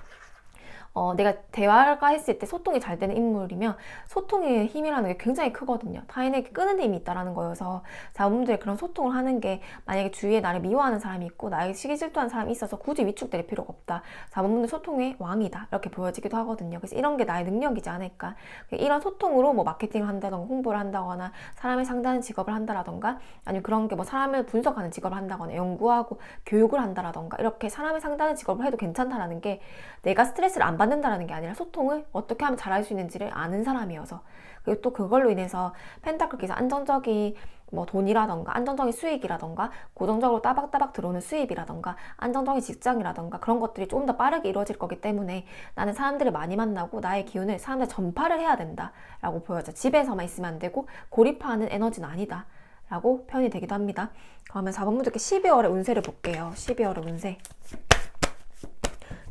내가 대화가 했을 때 소통이 잘 되는 인물이면 소통의 힘이라는 게 굉장히 크거든요. 타인에게 끄는 힘이 있다는 거여서 4번분들이 그런 소통을 하는 게 만약에 주위에 나를 미워하는 사람이 있고 나에게 시기질투하는 사람이 있어서 굳이 위축될 필요가 없다. 4번분들 소통의 왕이다. 이렇게 보여지기도 하거든요. 그래서 이런 게 나의 능력이지 않을까. 이런 소통으로 뭐 마케팅을 한다던가 홍보를 한다거나 사람을 상대하는 직업을 한다라던가 아니면 그런 게 뭐 사람을 분석하는 직업을 한다거나 연구하고 교육을 한다라던가 이렇게 사람을 상대하는 직업을 해도 괜찮다라는 게 내가 스트레스를 안 받는다라는 게 아니라 소통을 어떻게 하면 잘할 수 있는지를 아는 사람이어서 그리고 또 그걸로 인해서 펜타클 기사 안정적인 뭐 돈이라던가 안정적인 수익이라던가 고정적으로 따박따박 들어오는 수입이라던가 안정적인 직장이라던가 그런 것들이 조금 더 빠르게 이루어질 거기 때문에 나는 사람들을 많이 만나고 나의 기운을 사람들 전파를 해야 된다 라고 보여져. 집에서만 있으면 안 되고 고립하는 에너지는 아니다 라고 표현이 되기도 합니다. 그러면 4번 분들께 12월의 운세를 볼게요. 12월의 운세.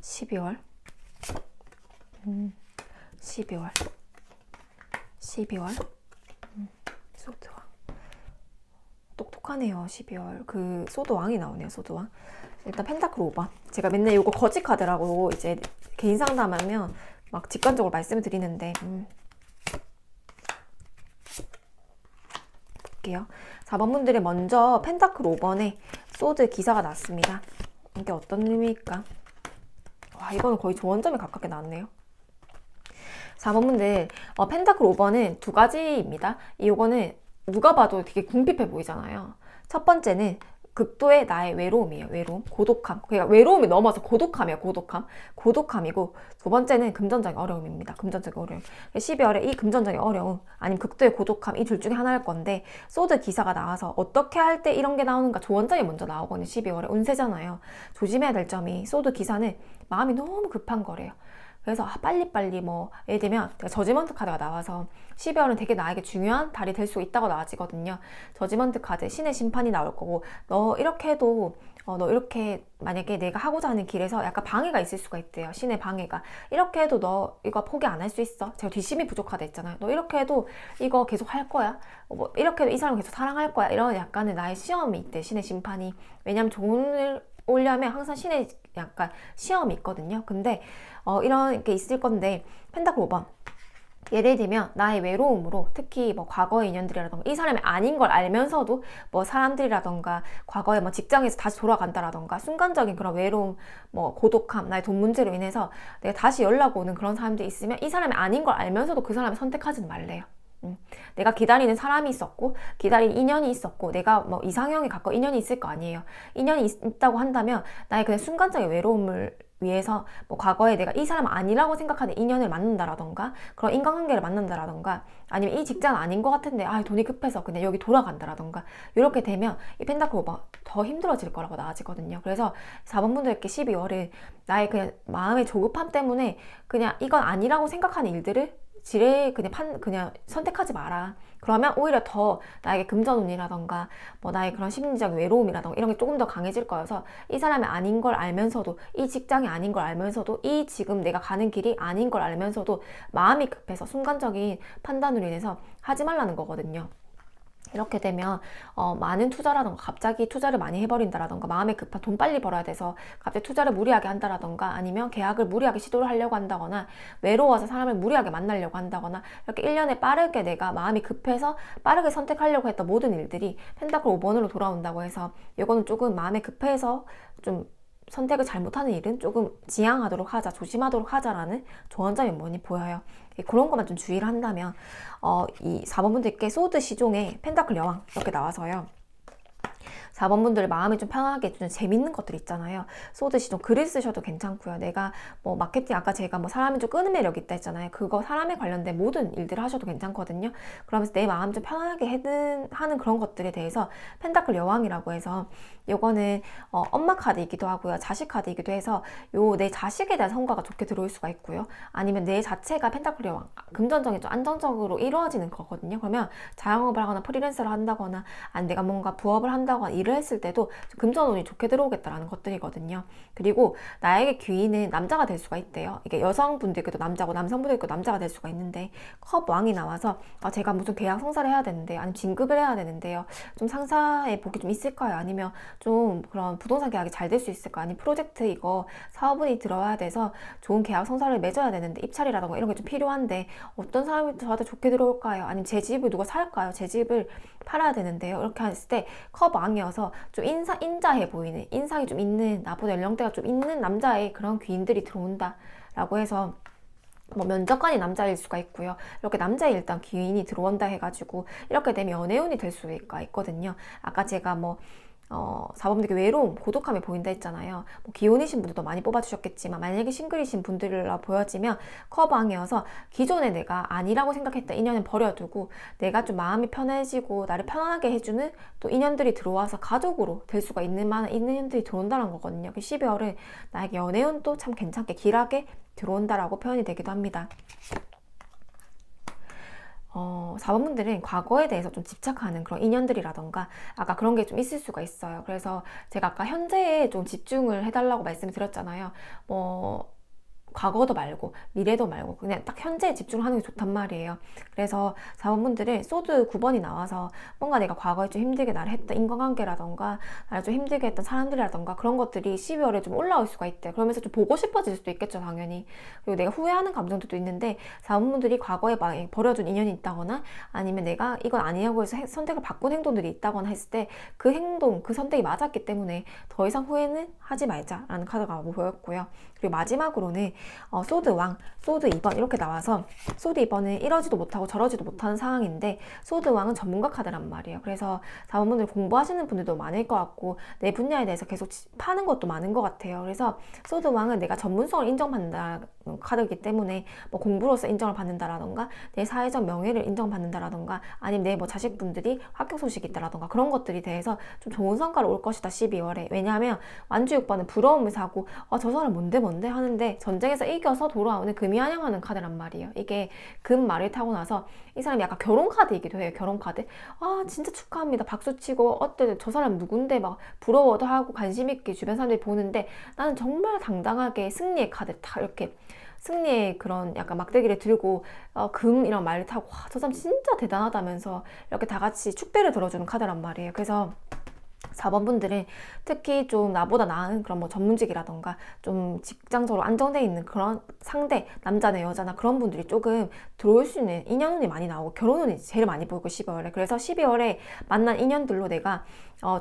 12월 12월 소드왕. 똑똑하네요. 12월 그 소드왕이 나오네요. 소드왕. 일단 펜타클 5번. 제가 맨날 이거 거짓 카드라고 이제 개인 상담하면 막 직관적으로 말씀을 드리는데 볼게요. 4번 분들이 먼저 펜타클 5번에 소드 기사가 났습니다. 이게 어떤 의미일까? 와, 이거는 거의 조언점에 가깝게 나왔네요. 4번 분들 펜타클 5번은 두 가지입니다. 이거는 누가 봐도 되게 궁핍해 보이잖아요. 첫 번째는 극도의 나의 외로움이에요. 외로움, 고독함. 그러니까 외로움이 넘어서 고독함이에요. 고독함이고 두 번째는 금전적인 어려움입니다. 금전적인 어려움. 12월에 이 금전적인 어려움 아니면 극도의 고독함 이 둘 중에 하나일 건데 소드 기사가 나와서 어떻게 할 때 이런 게 나오는가 조언점이 먼저 나오거든요. 12월에 운세잖아요. 조심해야 될 점이 소드 기사는 마음이 너무 급한 거래요. 그래서 빨리빨리 뭐 예를 들면 저지먼트 카드가 나와서 12월은 되게 나에게 중요한 달이 될 수 있다고 나와지거든요. 저지먼트 카드 신의 심판이 나올 거고 너 이렇게 해도 너 이렇게 만약에 내가 하고자 하는 길에서 약간 방해가 있을 수가 있대요. 신의 방해가. 이렇게 해도 너 이거 포기 안 할 수 있어. 제가 뒷심이 부족하다 했잖아요. 너 이렇게 해도 이거 계속 할 거야. 뭐 이렇게 해도 이 사람 계속 사랑할 거야. 이런 약간의 나의 시험이 있대. 신의 심판이. 왜냐면 좋은 오려면 항상 신의 약간 시험이 있거든요. 근데 이런 게 있을 건데 펜타클 5번 예를 들면 나의 외로움으로 특히 뭐 과거의 인연들이라던가 이 사람이 아닌 걸 알면서도 뭐 사람들이라던가 과거에 뭐 직장에서 다시 돌아간다라던가 순간적인 그런 외로움 뭐 고독함 나의 돈 문제로 인해서 내가 다시 연락 오는 그런 사람들이 있으면 이 사람이 아닌 걸 알면서도 그 사람을 선택하지는 말래요. 내가 기다리는 사람이 있었고 기다리는 인연이 있었고 내가 뭐 이상형에 가까운 인연이 있을 거 아니에요. 인연이 있다고 한다면 나의 그냥 순간적인 외로움을 위해서 뭐 과거에 내가 이 사람 아니라고 생각하는 인연을 만난다라던가 그런 인간관계를 만난다라던가 아니면 이 직장 아닌 것 같은데 돈이 급해서 그냥 여기 돌아간다라던가 이렇게 되면 이 펜타클 5번 더 힘들어질 거라고 나아지거든요. 그래서 4번 분들께 12월에 나의 그냥 마음의 조급함 때문에 그냥 이건 아니라고 생각하는 일들을 지레 그냥 선택하지 마라. 그러면 오히려 더 나에게 금전운이라던가 뭐 나의 그런 심리적 외로움이라던가 이런 게 조금 더 강해질 거여서 이 사람이 아닌 걸 알면서도 이 직장이 아닌 걸 알면서도 이 지금 내가 가는 길이 아닌 걸 알면서도 마음이 급해서 순간적인 판단으로 인해서 하지 말라는 거거든요. 이렇게 되면 많은 투자라던가 갑자기 투자를 많이 해버린다라던가 마음에 급한 돈 빨리 벌어야 돼서 갑자기 투자를 무리하게 한다라던가 아니면 계약을 무리하게 시도를 하려고 한다거나 외로워서 사람을 무리하게 만나려고 한다거나 이렇게 1년에 빠르게 내가 마음이 급해서 빠르게 선택하려고 했던 모든 일들이 펜타클 5번으로 돌아온다고 해서 이거는 조금 마음에 급해서 좀 선택을 잘못하는 일은 조금 지양하도록 하자, 조심하도록 하자라는 조언점이 많이 보여요. 그런 것만 좀 주의를 한다면 이 4번 분들께 소드 시종에 펜타클 여왕 이렇게 나와서요. 4번 분들 마음이 좀 편하게 해주는 재밌는 것들 있잖아요. 소드시 좀 글을 쓰셔도 괜찮고요. 내가 뭐 마케팅 아까 제가 뭐 사람이 좀 끄는 매력 있다 했잖아요. 그거 사람에 관련된 모든 일들을 하셔도 괜찮거든요. 그러면서 내 마음 좀 편하게 하는 그런 것들에 대해서 펜타클 여왕이라고 해서 요거는 엄마 카드이기도 하고요. 자식 카드이기도 해서 요 내 자식에 대한 성과가 좋게 들어올 수가 있고요. 아니면 내 자체가 펜타클 여왕 금전적인 좀 안정적으로 이루어지는 거거든요. 그러면 자영업을 하거나 프리랜서를 한다거나 아니 내가 뭔가 부업을 한다거나 일을 했을 때도 금전운이 좋게 들어오겠다라는 것들이거든요. 그리고 나에게 귀인은 남자가 될 수가 있대요. 이게 여성분들께도 남자고 남성분들께도 남자가 될 수가 있는데 컵 왕이 나와서 제가 무슨 계약 성사를 해야 되는데 아니면 진급을 해야 되는데요. 좀 상사의 복이 좀 있을까요? 아니면 좀 그런 부동산 계약이 잘 될 수 있을까요? 아니면 프로젝트 이거 사업운이 들어와야 돼서 좋은 계약 성사를 맺어야 되는데 입찰이라던가 이런 게 좀 필요한데 어떤 사람이 저한테 좋게 들어올까요? 아니면 제 집을 누가 살까요? 제 집을 팔아야 되는데요. 이렇게 했을 때 컵 왕이어서 좀 인자해 보이는 인상이 좀 있는 나보다 연령대가 좀 있는 남자의 그런 귀인들이 들어온다 라고 해서 뭐 면접관이 남자일 수가 있고요. 이렇게 남자의 일단 귀인이 들어온다 해가지고 이렇게 되면 연애운이 될 수가 있거든요. 아까 제가 뭐 4번분들께 외로움, 고독함이 보인다 했잖아요. 뭐 기혼이신 분들도 많이 뽑아주셨겠지만 만약에 싱글이신 분들로 보여지면 커브왕이어서 기존에 내가 아니라고 생각했던 인연은 버려두고 내가 좀 마음이 편해지고 나를 편안하게 해주는 또 인연들이 들어와서 가족으로 될 수가 있는 많은 인연들이 들어온다는 거거든요. 그 12월은 나에게 연애운도 참 괜찮게 길하게 들어온다라고 표현이 되기도 합니다. 4번분들은 과거에 대해서 좀 집착하는 그런 인연들이라던가 아까 그런 게 좀 있을 수가 있어요. 그래서 제가 아까 현재에 좀 집중을 해달라고 말씀을 드렸잖아요. 과거도 말고 미래도 말고 그냥 딱 현재에 집중하는 게 좋단 말이에요. 그래서 4번분들은 소드 9번이 나와서 뭔가 내가 과거에 좀 힘들게 나를 했던 인간관계라던가 나를 좀 힘들게 했던 사람들이라던가 그런 것들이 12월에 좀 올라올 수가 있대요. 그러면서 좀 보고 싶어질 수도 있겠죠, 당연히. 그리고 내가 후회하는 감정들도 있는데 4번분들이 과거에 막 버려준 인연이 있다거나 아니면 내가 이건 아니라고 해서 선택을 바꾼 행동들이 있다거나 했을 때 그 행동, 그 선택이 맞았기 때문에 더 이상 후회는 하지 말자라는 카드가 보였고요. 그리고 마지막으로는 소드 왕, 소드 2번 이렇게 나와서 소드 2번은 이러지도 못하고 저러지도 못하는 상황인데 소드 왕은 전문가 카드란 말이에요. 그래서 4번분들 공부하시는 분들도 많을 것 같고 내 분야에 대해서 계속 파는 것도 많은 것 같아요. 그래서 소드 왕은 내가 전문성을 인정받는다는 카드이기 때문에 뭐 공부로서 인정을 받는다라던가 내 사회적 명예를 인정받는다라던가 아니면 내 뭐 자식분들이 합격 소식이 있다라던가 그런 것들이 대해서 좀 좋은 성과를 올 것이다 12월에. 왜냐하면 완주 6번은 부러움을 사고 저 사람 뭔데 하는데 전쟁에서 이겨서 돌아오는 금이 환영하는 카드란 말이에요. 이게 금 말을 타고 나서 이 사람이 약간 결혼 카드이기도 해요. 결혼 카드. 진짜 축하합니다. 박수치고 어때 저 사람 누군데 막 부러워도 하고 관심 있게 주변 사람들이 보는데 나는 정말 당당하게 승리의 카드 다 이렇게 승리의 그런 약간 막대기를 들고 금 이런 말을 타고 와, 저 사람 진짜 대단하다면서 이렇게 다 같이 축배를 들어주는 카드란 말이에요. 그래서 4번분들은 특히 좀 나보다 나은 그런 뭐 전문직이라던가 좀 직장적으로 안정되어 있는 그런 상대, 남자나 여자나 그런 분들이 조금 들어올 수 있는 인연운이 많이 나오고 결혼운이 제일 많이 보이고 12월에. 그래서 12월에 만난 인연들로 내가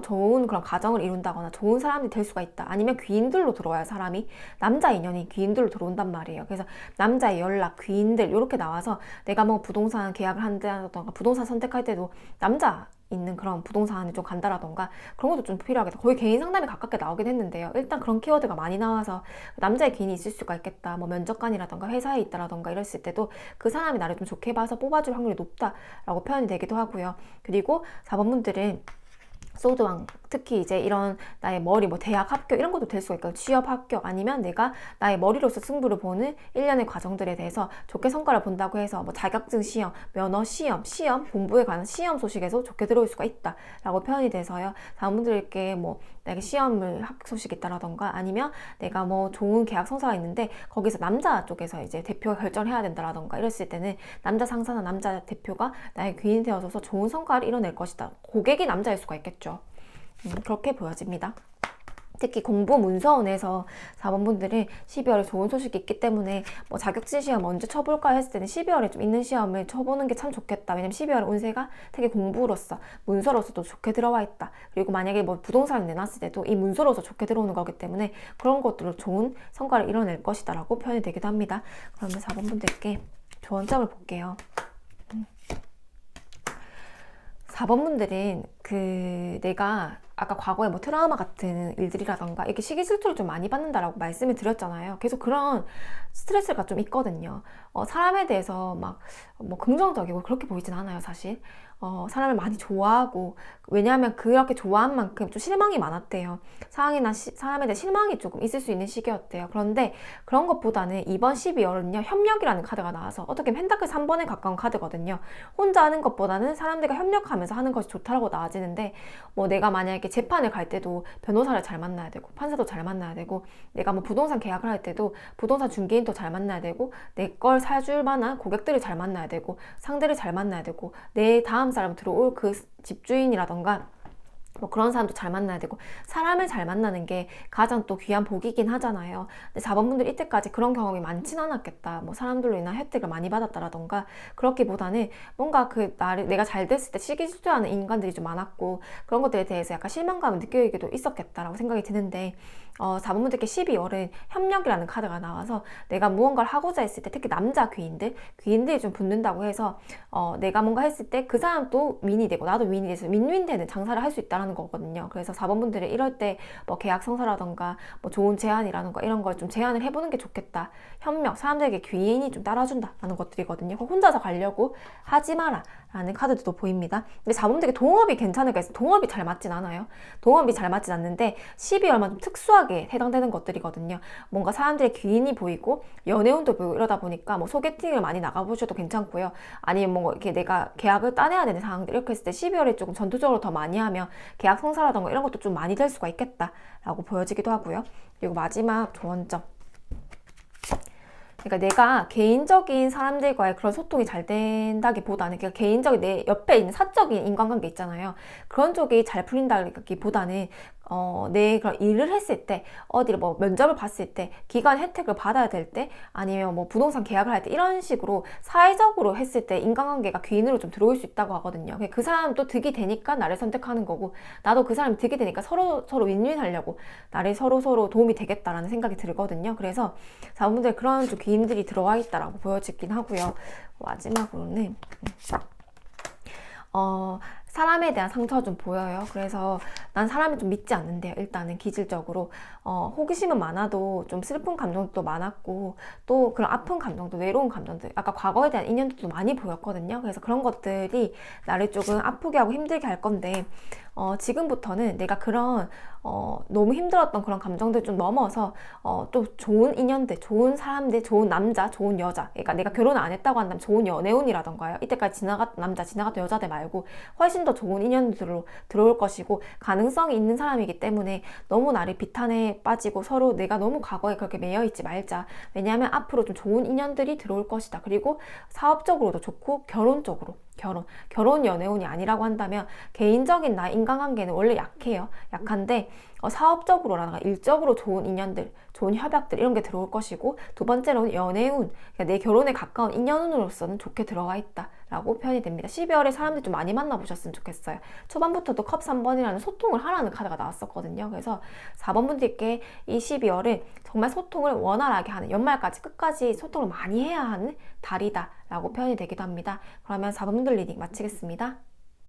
좋은 그런 가정을 이룬다거나 좋은 사람이 될 수가 있다. 아니면 귀인들로 들어와야 사람이 남자 인연이 귀인들로 들어온단 말이에요. 그래서 남자의 연락, 귀인들 이렇게 나와서 내가 뭐 부동산 계약을 한다던가 부동산 선택할 때도 남자 있는 그런 부동산을 좀 간다라던가 그런 것도 좀 필요하겠다. 거의 개인 상담에 가깝게 나오긴 했는데요. 일단 그런 키워드가 많이 나와서 남자의 귀인이 있을 수가 있겠다. 뭐 면접관이라던가 회사에 있다라던가 이랬을 때도 그 사람이 나를 좀 좋게 봐서 뽑아줄 확률이 높다라고 표현이 되기도 하고요. 그리고 4번분들은 소드왕 특히 이제 이런 나의 머리 뭐 대학 합격 이런 것도 될 수가 있거든요. 취업 합격 아니면 내가 나의 머리로서 승부를 보는 일련의 과정들에 대해서 좋게 성과를 본다고 해서 뭐 자격증 시험, 면허 시험, 공부에 관한 시험 소식에서 좋게 들어올 수가 있다 라고 표현이 돼서요. 다음분들께 뭐 내가 시험을 합격 소식이 있다라던가 아니면 내가 뭐 좋은 계약 성사가 있는데 거기서 남자 쪽에서 이제 대표가 결정을 해야 된다라던가 이랬을 때는 남자 상사나 남자 대표가 나의 귀인이 되어줘서 좋은 성과를 이뤄낼 것이다. 고객이 남자일 수가 있겠죠. 그렇게 보여집니다. 특히 공부 문서원에서 4번분들은 12월에 좋은 소식이 있기 때문에 뭐 자격증 시험 언제 쳐볼까 했을 때는 12월에 좀 있는 시험을 쳐보는 게 참 좋겠다. 왜냐면 12월 운세가 되게 공부로서 문서로서도 좋게 들어와 있다. 그리고 만약에 뭐 부동산을 내놨을 때도 이 문서로서 좋게 들어오는 거기 때문에 그런 것들로 좋은 성과를 이뤄낼 것이다 라고 표현이 되기도 합니다. 그러면 4번분들께 조언점을 볼게요. 4번분들은 내가 아까 과거에 뭐 트라우마 같은 일들이라던가 이렇게 시기 질투를 좀 많이 받는다라고 말씀을 드렸잖아요. 계속 그런 스트레스가 좀 있거든요. 사람에 대해서 막 뭐 긍정적이고 그렇게 보이진 않아요, 사실. 사람을 많이 좋아하고 왜냐하면 그렇게 좋아한 만큼 좀 실망이 많았대요. 상황이나 사람에 대해 실망이 조금 있을 수 있는 시기였대요. 그런데 그런 것보다는 이번 12월은요 협력이라는 카드가 나와서 어떻게 보면 펜타클 3번에 가까운 카드거든요. 혼자 하는 것보다는 사람들과 협력하면서 하는 것이 좋다라고 나와지는데 뭐 내가 만약에 재판을 갈 때도 변호사를 잘 만나야 되고 판사도 잘 만나야 되고 내가 뭐 부동산 계약을 할 때도 부동산 중개인도 잘 만나야 되고 내 걸 사줄 만한 고객들을 잘 만나야 되고 상대를 잘 만나야 되고 내 다음 사람 들어올 그 집주인이라던가 뭐 그런 사람도 잘 만나야 되고 사람을 잘 만나는 게 가장 또 귀한 복이긴 하잖아요. 근데 4번분들 이때까지 그런 경험이 많진 않았겠다. 뭐 사람들로 인한 혜택을 많이 받았다라던가 그렇기보다는 뭔가 내가 잘 됐을 때 시기 질투하는 인간들이 좀 많았고 그런 것들에 대해서 약간 실망감을 느끼기도 있었겠다라고 생각이 드는데 4번분들께 12월은 협력이라는 카드가 나와서 내가 무언가를 하고자 했을 때 특히 남자 귀인들이 좀 붙는다고 해서 내가 뭔가 했을 때 그 사람도 윈이 되고 나도 윈이 돼서 윈윈되는 장사를 할 수 있다는 거거든요. 그래서 4번분들이 이럴 때 뭐 계약 성사라던가 뭐 좋은 제안이라던가 이런 걸 좀 제안을 해보는 게 좋겠다. 협력, 사람들에게 귀인이 좀 따라준다 라는 것들이거든요. 혼자서 가려고 하지 마라 라는 카드도 보입니다. 근데 4번분들께 동업이 괜찮을까 해서 동업이 잘 맞진 않아요. 동업이 잘 맞진 않는데 12월만 좀 특수하게 해당되는 것들이거든요. 뭔가 사람들의 귀인이 보이고 연애운도 보이고 이러다 보니까 뭐 소개팅을 많이 나가보셔도 괜찮고요. 아니면 뭐 이렇게 내가 계약을 따내야 되는 상황들 이렇게 했을 때 12월에 조금 전투적으로 더 많이 하면 계약 성사라던가 이런 것도 좀 많이 될 수가 있겠다라고 보여지기도 하고요. 그리고 마지막 조언점. 그러니까 내가 개인적인 사람들과의 그런 소통이 잘 된다기보다는 그러니까 개인적인 내 옆에 있는 사적인 인간관계 있잖아요. 그런 쪽이 잘 풀린다기보다는 내 그런 일을 했을 때 어디를 뭐 면접을 봤을 때 기관 혜택을 받아야 될 때 아니면 뭐 부동산 계약을 할 때 이런 식으로 사회적으로 했을 때 인간관계가 귀인으로 좀 들어올 수 있다고 하거든요. 그 사람 또 득이 되니까 나를 선택하는 거고 나도 그 사람이 득이 되니까 서로 윈윈 하려고 나를 서로 도움이 되겠다라는 생각이 들거든요. 그래서 자분들 그런 좀 귀인들이 들어와 있다라고 보여지긴 하고요. 마지막으로는 사람에 대한 상처가 좀 보여요. 그래서 난 사람을 좀 믿지 않는데요. 일단은 기질적으로 호기심은 많아도 좀 슬픈 감정도 많았고 또 그런 아픈 감정도 외로운 감정들 아까 과거에 대한 인연도 많이 보였거든요. 그래서 그런 것들이 나를 조금 아프게 하고 힘들게 할 건데 지금부터는 내가 그런 너무 힘들었던 그런 감정들 좀 넘어서 또 좋은 인연들, 좋은 사람들, 좋은 남자, 좋은 여자 그러니까 내가 결혼을 안 했다고 한다면 좋은 연애운이라던가요. 이때까지 지나갔던 남자, 지나갔던 여자들 말고 훨씬 더 좋은 인연들로 들어올 것이고 가능성이 있는 사람이기 때문에 너무 나를 비탄에 빠지고 서로 내가 너무 과거에 그렇게 매여있지 말자. 왜냐하면 앞으로 좀 좋은 인연들이 들어올 것이다. 그리고 사업적으로도 좋고 결혼 연애운이 아니라고 한다면 개인적인 나 인간관계는 원래 약해요. 약한데 사업적으로라든가 일적으로 좋은 인연들, 좋은 협약들 이런 게 들어올 것이고 두 번째로는 연애운, 그러니까 내 결혼에 가까운 인연운으로서는 좋게 들어가 있다라고 표현이 됩니다. 12월에 사람들 좀 많이 만나보셨으면 좋겠어요. 초반부터도 컵 3번이라는 소통을 하라는 카드가 나왔었거든요. 그래서 4번분들께 이 12월은 정말 소통을 원활하게 하는 연말까지 끝까지 소통을 많이 해야 하는 달이다 라고 표현이 되기도 합니다. 그러면 4번분들 리딩 마치겠습니다.